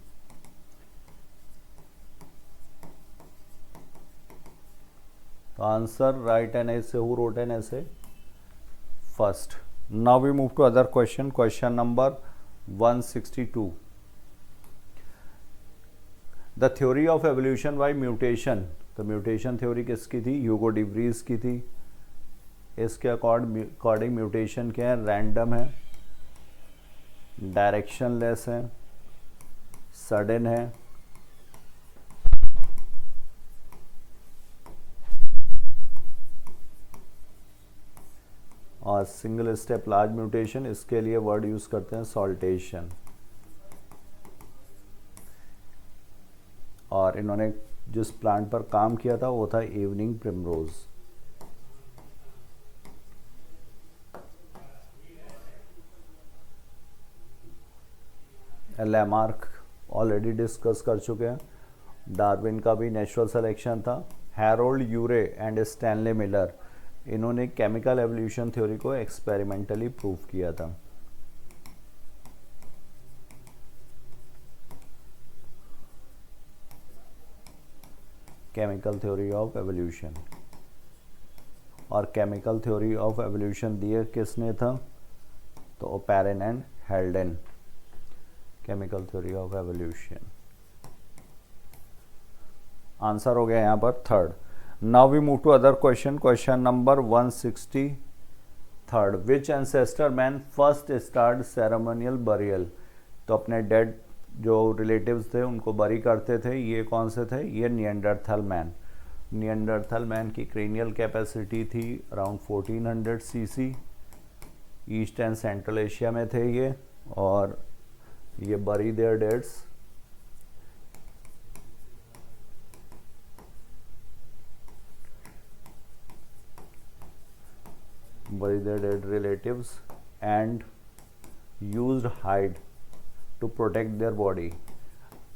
तो answer write an essay, who wrote an essay first. Now we move to other question, question number 162। The theory of evolution by mutation. तो mutation theory किसकी थी? ह्यूगो de Vries की थी। इसके according mutation क्या है? Random है, डायरेक्शनलेस है, सडन है, और सिंगल स्टेप लार्ज म्यूटेशन। इसके लिए वर्ड यूज करते हैं सॉल्टेशन। और इन्होंने जिस प्लांट पर काम किया था वो था evening primrose. Lamarck already discuss कर चुके हैं। डार्विन का भी नेचुरल सिलेक्शन था। Harold Urey and Stanley Miller, इन्होंने केमिकल एवोल्यूशन थ्योरी को एक्सपेरिमेंटली प्रूव किया था। Chemical theory of evolution. और केमिकल थ्योरी ऑफ एवोल्यूशन दिए किसने था? तो Oparin and Haldane. Chemical theory of evolution answer हो गया यहाँ पर third. Now we move to other question, question number 163। Which ancestor man first start ceremonial burial. तो अपने डेड जो रिलेटिव्स थे उनको बरी करते थे, ये कौन से थे? ये निएंडरथल मैन। निएंडरथल मैन की क्रेनियल कैपेसिटी थी around 1400 CC. East and central Asia में थे ये, और ये बरी there डेड्स bury their dead relatives and used hide to protect their body।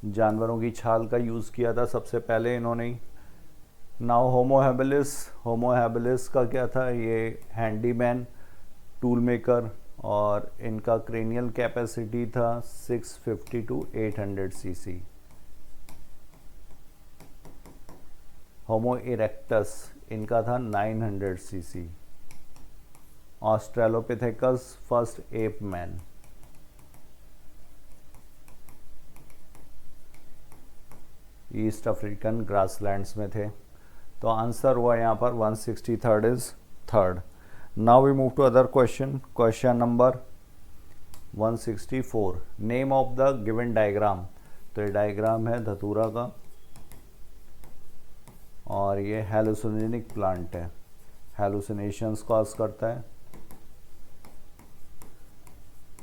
जानवरों की छाल का यूज़ किया था सबसे पहले इन्होंने। नाउ होमो हैबिलिस। होमो हैबिलिस का क्या था? ये हैंडीमैन, टूल मेकर, और इनका क्रेनियल कैपेसिटी था 650 to 800 सीसी। होमो इरेक्टस इनका था 900 cc. Australopithecus first ape man. East African grasslands में थे। तो आंसर हुआ यहाँ पर 163 is third. Now we move to other question, question number 164। Name of the given diagram. तो ये डायग्राम है धतूरा का, और ये हेलुसिनेनिक प्लांट है, हेलुसिनेशंस कॉज करता है।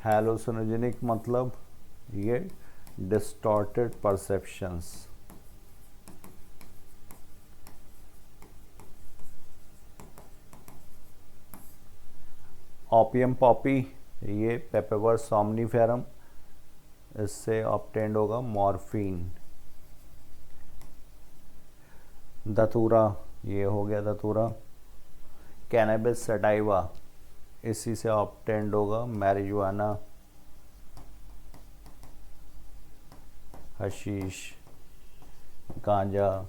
हेलुसिनोजेनिक मतलब ये डिस्टॉर्टेड परसेप्शंस। ओपियम पॉपी, ये पेपेवर सोमनीफेरम, इससे ऑब्टेन्ड होगा मॉर्फिन। धतूरा, ये हो गया धतूरा। कैनबिस सटाइवा, इसी से ऑब्टेन्ड होगा मैरिजुआना। हशीश, गांजा,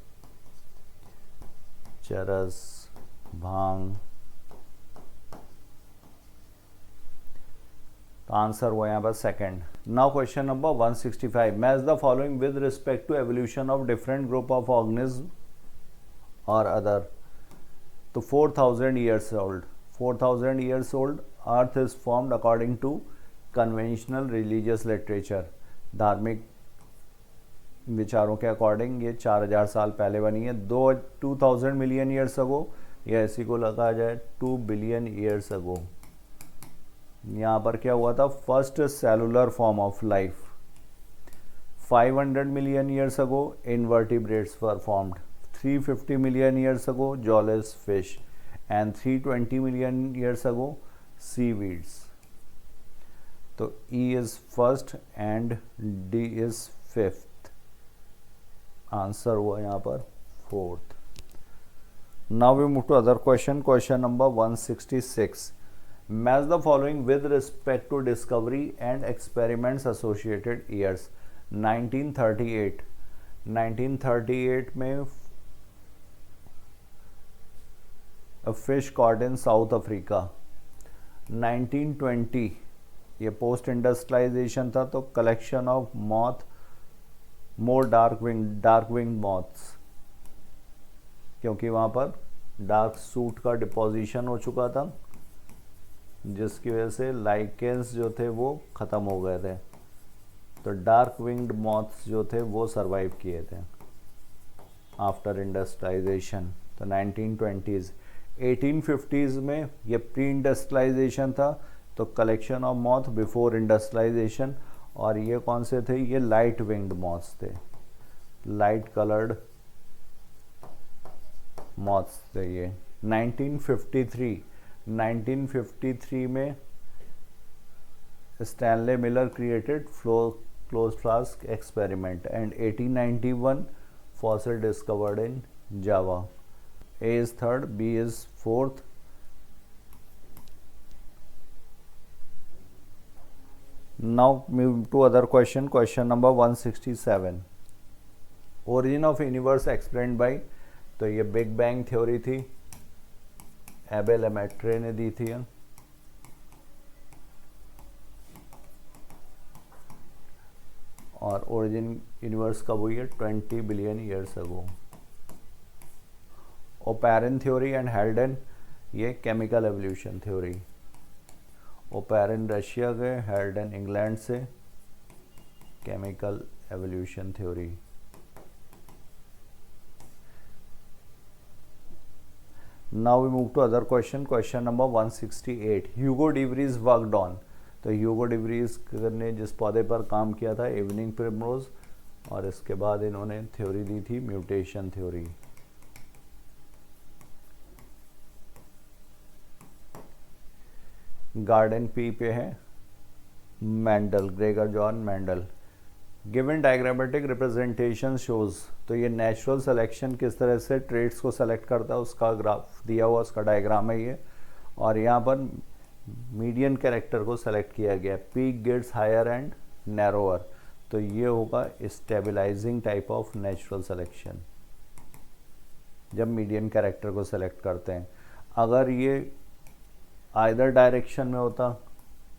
चरस, भांग। तो आंसर हुआ यहाँ पर second. Now question number 165। Match the following with respect to evolution of different group of organism और अदर। तो 4000 years old, 4000 years old earth is formed according to conventional religious literature। धार्मिक विचारों के अकॉर्डिंग ये 4000 साल पहले बनी है। 2000 million years ago, या इसी को लगा जाए 2 billion years ago। यहाँ पर क्या हुआ था? First cellular form of life. 500 million years ago invertebrates were formed। 350 million years ago jawless fish, and 320 million years ago seaweeds। तो E is first and D is fifth। Answer हुआ यहाँ पर fourth. Now we move to other question, question number 166। Match the following with respect to discovery and experiments associated years. 1938 में fish caught in South Africa. 1920 ये post industrialisation था, तो collection of moth more dark wing moths, क्योंकि वहाँ पर dark suit का deposition हो चुका था, जिसकी वजह से लाइकेंस जो थे वो ख़त्म हो गए थे, तो डार्क विंग्ड मॉथ्स जो थे वो सरवाइव किए थे आफ्टर इंडस्ट्रियलाइजेशन। तो 1920s। 1850s में ये प्री इंडस्ट्रियलाइजेशन था, तो collection of moth before industrialisation, और ये कौन से थे, ये लाइट विंग्ड मॉथ्स थे, लाइट कलर्ड मॉथ्स थे ये। 1953 में Stanley Miller created closed flask experiment, and 1891 fossil discovered in Java. A is third, B is fourth. Now move to other question. Question number 167. Origin of universe explained by, तो ये big bang theory थी, एबे लेमेट्रे ने दी थी। और origin universe कब हुई है, 20 billion years ago. Oparin theory and Haldane, ये chemical evolution theory. Oparin Russia के, हेल्डन इंग्लैंड से, chemical evolution theory. Now we move to other question. Question number 168। Hugo de Vries worked on, तो Hugo de Vries ने जिस पौधे पर काम किया था, इवनिंग प्रिमरोज, और इसके बाद इन्होंने थ्योरी दी थी म्यूटेशन थ्योरी। गार्डन पी पे है Mendel, Gregor John Mendel. Given diagrammatic representation shows, तो ये नेचुरल सिलेक्शन किस तरह से ट्रेड्स को सेलेक्ट करता है उसका ग्राफ दिया हुआ, उसका डायग्राम है ये। और यहाँ पर मीडियन कैरेक्टर को सेलेक्ट किया गया, peak gets higher and narrower, तो ये होगा stabilising type of natural selection जब मीडियन कैरेक्टर को सेलेक्ट करते हैं। अगर ये आइदर डायरेक्शन में होता,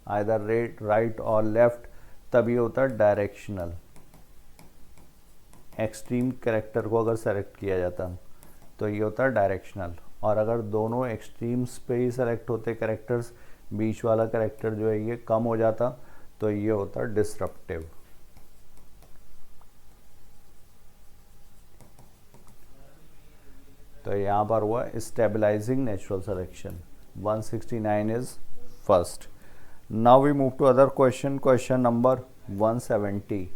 आइदर राइट और लेफ्ट, तब ये होता डायरेक्शनल। एक्सट्रीम कैरेक्टर को अगर सेलेक्ट किया जाता तो ये होता डायरेक्शनल, और अगर दोनों एक्सट्रीम्स पे ही सेलेक्ट होते कैरेक्टर्स, बीच वाला कैरेक्टर जो है ये कम हो जाता, तो ये होता डिसरप्टिव। तो यहाँ पर हुआ stabilising natural selection. 169 is first. Now we move to other question. Question number 170।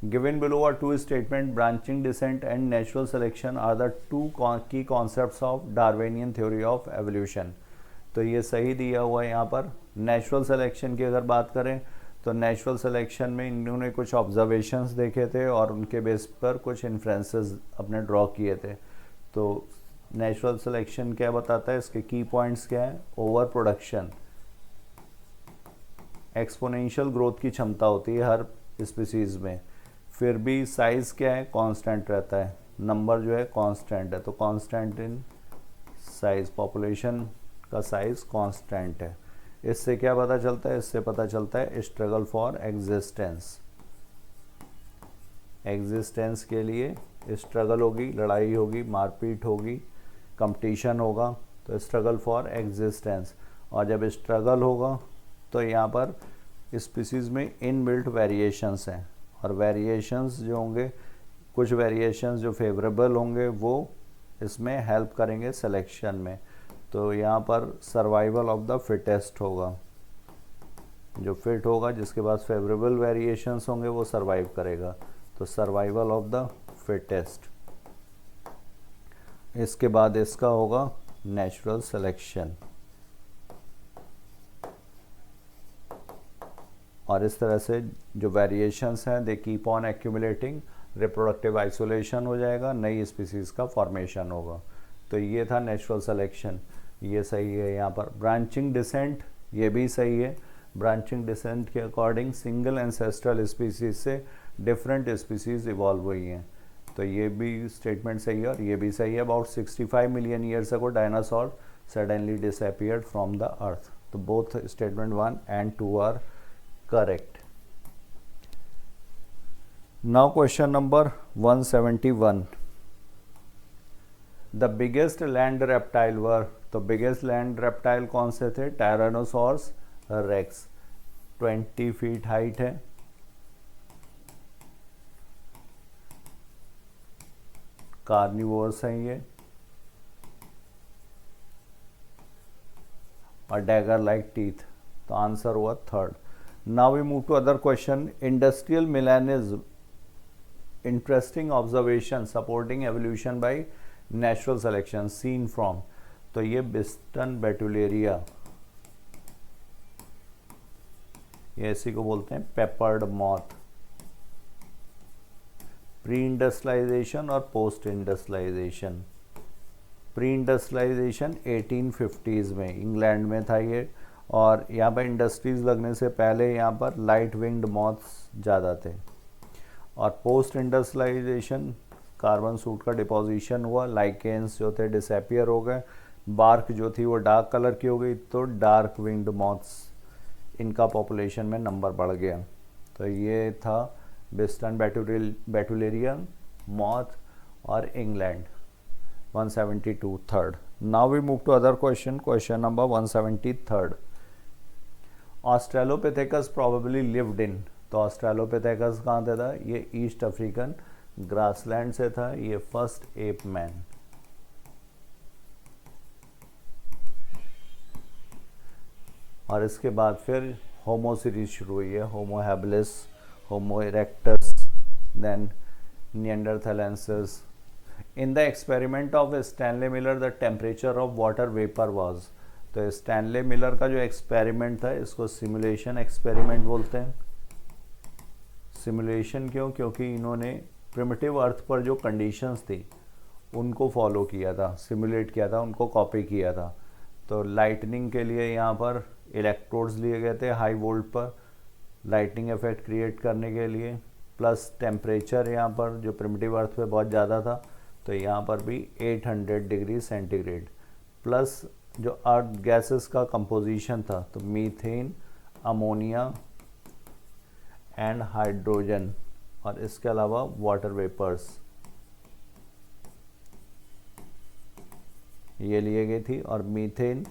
Given below are two statements, branching descent and natural selection are the two key concepts of Darwinian theory of evolution. तो ये सही दिया हुआ है यहाँ पर। Natural selection की अगर बात करें तो नेचुरल सिलेक्शन में इन्होंने कुछ ऑब्जर्वेशंस देखे थे और उनके बेस पर कुछ इन्फ्रेंसेस अपने ड्रॉ किए थे। तो नेचुरल सिलेक्शन क्या बताता है, इसके की पॉइंट्स क्या है, ओवर प्रोडक्शन, एक्सपोनेंशियल ग्रोथ की क्षमता होती है हर स्पीसीज में, फिर भी साइज क्या है, कांस्टेंट रहता है, नंबर जो है कांस्टेंट है, तो कांस्टेंट इन साइज, पॉपुलेशन का साइज कांस्टेंट है। इससे क्या पता चलता है, इससे पता चलता है स्ट्रगल फॉर एग्जिस्टेंस। एग्जिस्टेंस के लिए स्ट्रगल होगी, लड़ाई होगी, मारपीट होगी, कंपटीशन होगा, तो स्ट्रगल फॉर एग्जिस्टेंस। और जब स्ट्रगल होगा तो यहाँ पर स्पीसीज में इनबिल्ट वेरिएशंस हैं, और वेरिएशंस जो होंगे, कुछ वेरिएशंस जो फेवरेबल होंगे वो इसमें हेल्प करेंगे सिलेक्शन में। तो यहाँ पर सर्वाइवल ऑफ द फिटेस्ट होगा, जो फिट होगा जिसके पास फेवरेबल वेरिएशंस होंगे वो सर्वाइव करेगा, तो सर्वाइवल ऑफ द फिटेस्ट। इसके बाद इसका होगा नेचुरल सिलेक्शन, और इस तरह से जो वेरिएशंस हैं they keep on accumulating, reproductive isolation हो जाएगा, नई स्पीसीज का फॉर्मेशन होगा। तो ये था नेचुरल सिलेक्शन, ये सही है। यहाँ पर ब्रांचिंग डिसेंट ये भी सही है। ब्रांचिंग डिसेंट के अकॉर्डिंग सिंगल एंसेस्ट्रल स्पीसीज से डिफरेंट स्पीसीज इवॉल्व हुई हैं, तो ये भी स्टेटमेंट सही है और ये भी सही है। About 65 million years ago dinosaur suddenly disappeared from the earth. तो both statement 1 and 2 are correct. Now question number 171, the biggest land reptile were. तो बिगेस्ट लैंड रेप्टाइल कौन से थे? टायरानोसॉर्स रेक्स, 20 फीट हाइट है। कार्निवोर्स हैं ये और dagger like teeth. तो आंसर हुआ third. Now we move to other question. Industrial melanism, interesting observation supporting evolution by natural selection seen from. तो ये बिस्टन बेटुलेरिया, ये इसी को बोलते हैं पेपर्ड मॉथ। प्री इंडस्ट्रियलाइजेशन और post industrialisation. Pre industrialisation 1850s में इंग्लैंड में था ये, और यहाँ पर इंडस्ट्रीज लगने से पहले यहाँ पर लाइट विंग्ड मॉथ्स ज़्यादा थे। और पोस्ट इंडस्ट्रियलाइजेशन कार्बन सूट का डिपोजिशन हुआ, लाइकेंस जो थे डिसअपियर हो गए, बार्क जो थी वो डार्क कलर की हो गई, तो डार्क विंग्ड मॉथ्स इनका पॉपुलेशन में नंबर बढ़ गया। तो ये था बिस्टन बेटुलेरियन मॉथ और England. 172 third. Now we move to other question. Question number 173, Australopithecus probably lived in. तो ऑस्ट्रेलोपिथेकस कहाँ से था? ये ईस्ट अफ्रीकन ग्रासलैंड से था। ये फर्स्ट एप मैन। और इसके बाद फिर होमो सीरीज शुरू हुई है, homo habilis, homo erectus, then neanderthalensis. In the experiment of Stanley Miller the temperature of water vapour was. तो स्टैनले मिलर का जो एक्सपेरिमेंट था इसको सिमुलेशन एक्सपेरिमेंट बोलते हैं। सिमुलेशन क्यों? क्योंकि इन्होंने प्रिमिटिव अर्थ पर जो कंडीशंस थी उनको फॉलो किया था, सिमुलेट किया था, उनको कॉपी किया था। तो लाइटनिंग के लिए यहाँ पर इलेक्ट्रोड्स लिए गए थे हाई वोल्ट पर लाइटनिंग इफेक्ट क्रिएट करने के लिए, प्लस टेम्परेचर यहाँ पर जो प्रिमिटिव अर्थ पे बहुत ज़्यादा था, तो यहाँ पर भी 800 डिग्री सेंटीग्रेड, प्लस जो अर्थ गैसेस का कंपोजिशन था, तो मीथेन, अमोनिया एंड हाइड्रोजन, और इसके अलावा वाटर वेपर्स ये लिए गई थी। और methane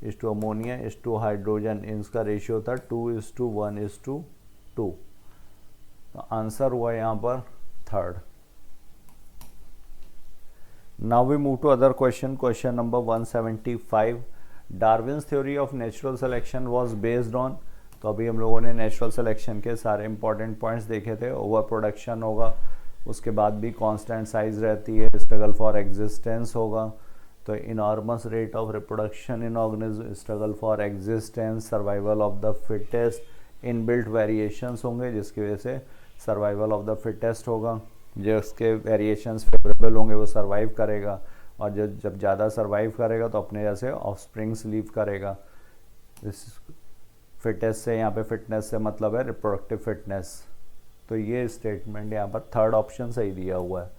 is to ammonia is to hydrogen, इनका रेशियो था 2:1:2। तो आंसर हुआ यहाँ पर third. Now we move to other question. Question number 175, Darwin's theory of natural selection was based on. तो अभी हम लोगों ने नेचुरल सिलेक्शन के सारे इंपॉर्टेंट पॉइंट्स देखे थे। ओवर प्रोडक्शन होगा, उसके बाद भी कांस्टेंट साइज रहती है, स्ट्रगल फॉर एग्जिस्टेंस होगा, तो enormous rate of reproduction in organism, struggle for existence, survival of the fittest, inbuilt variations होंगे जिसकी वजह से सर्वाइवल ऑफ द फिटेस्ट होगा। जिसके वेरिएशंस फेवरेबल होंगे वो सर्वाइव करेगा, और जब ज़्यादा सर्वाइव करेगा तो अपने जैसे ऑफस्प्रिंग्स लीव करेगा। इस फिटेस्ट से यहाँ पे फिटनेस से मतलब है रिप्रोडक्टिव फिटनेस। तो ये स्टेटमेंट यहाँ पर थर्ड ऑप्शन सही दिया हुआ है।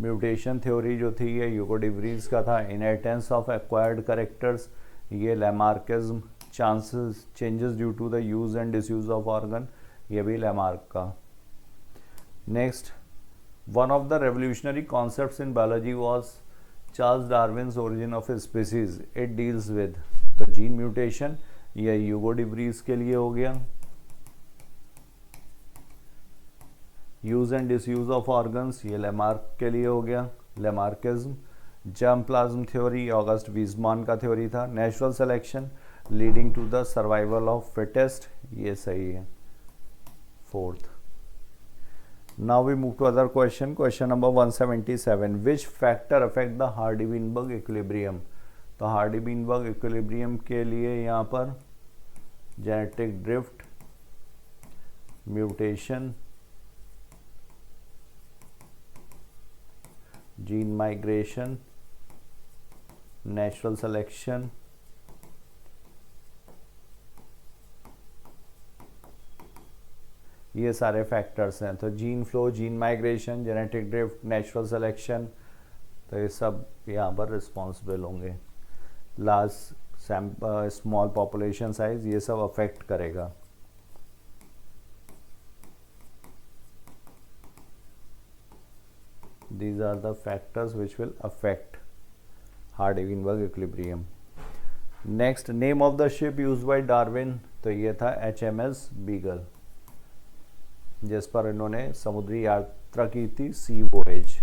म्यूटेशन थ्योरी जो थी ये ह्यूगो डी व्रीज का था। इनहेरिटेंस ऑफ एक्वायर्ड कैरेक्टर्स ये Lamarckism. Chances changes due to the use and disuse of organ ये भी लैमार्क का। Next, one of the revolutionary concepts in biology was Charles Darwin's origin of species. It deals with, तो gene mutation ये Hugo de Vries के लिए हो गया। Use and disuse of organs ये लैमार्क के लिए हो गया, Lamarckism. Germ plasm theory August Weismann का थ्योरी था। Natural selection leading to the survival of fittest ये सही है, fourth. Now we move to other question. Question number 177, which factor affect the Hardy Weinberg equilibrium. तो हार्डी-वीनबर्ग इक्विलिब्रियम के लिए यहाँ पर genetic drift, mutation, gene migration, natural selection ये सारे फैक्टर्स हैं। तो gene flow, gene migration, genetic drift, natural selection, तो ये सब यहाँ पर रिस्पॉन्सिबल होंगे। लार्ज स्मॉल पॉपुलेशन साइज, ये सब अफेक्ट करेगा। These are the factors which will affect Hardy-Weinberg equilibrium. Next, name of the ship used by Darwin, तो ये था HMS Beagle, जिस पर इन्होंने समुद्री यात्रा की थी, sea voyage.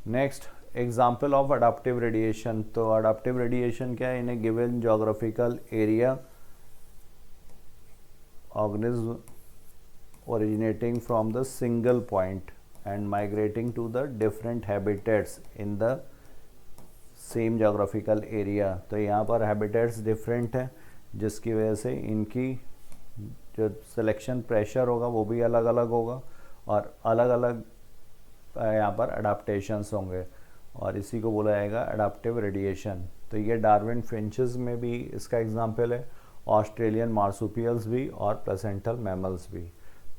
Next, example of adaptive radiation. तो अडाप्टिव रेडिएशन क्या है? In a given geographical area organism originating from the single point and migrating to the different habitats in the same geographical area। तो यहाँ पर habitats different है, जिसकी वजह से इनकी जो selection pressure होगा वो भी अलग अलग होगा और अलग अलग यहाँ पर adaptations होंगे, और इसी को बोला जाएगा adaptive radiation। तो ये डार्विन फिंचेस में भी इसका एग्जाम्पल है, ऑस्ट्रेलियन मार्सुपियल्स भी और प्लेसेंटल मैमल्स भी।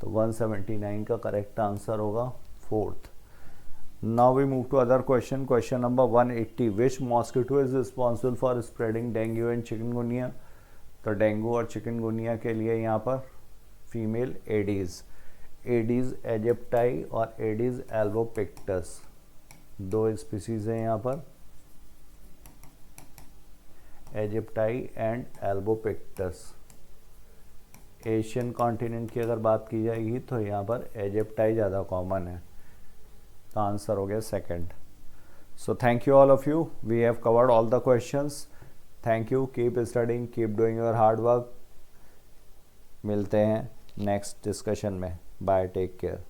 तो 179 का करेक्ट आंसर होगा fourth. Now we move to other question. Question number 180, which mosquito is responsible for spreading dengue and chikungunya. तो डेंगू और चिकनगुनिया के लिए यहाँ पर फीमेल एडीज, एडीज एजिप्टाई और एडीज एल्बोपिक्टस, दो स्पीसीज हैं यहाँ पर, aegypti and albopictus. Asian continent की अगर बात की जाएगी तो यहाँ पर एजिप्टाई ज़्यादा कॉमन है, तो आंसर हो गया second. So thank you all of you, we have covered all the questions. Thank you, keep studying, keep doing your hard work. मिलते हैं नेक्स्ट डिस्कशन में। Bye, take care.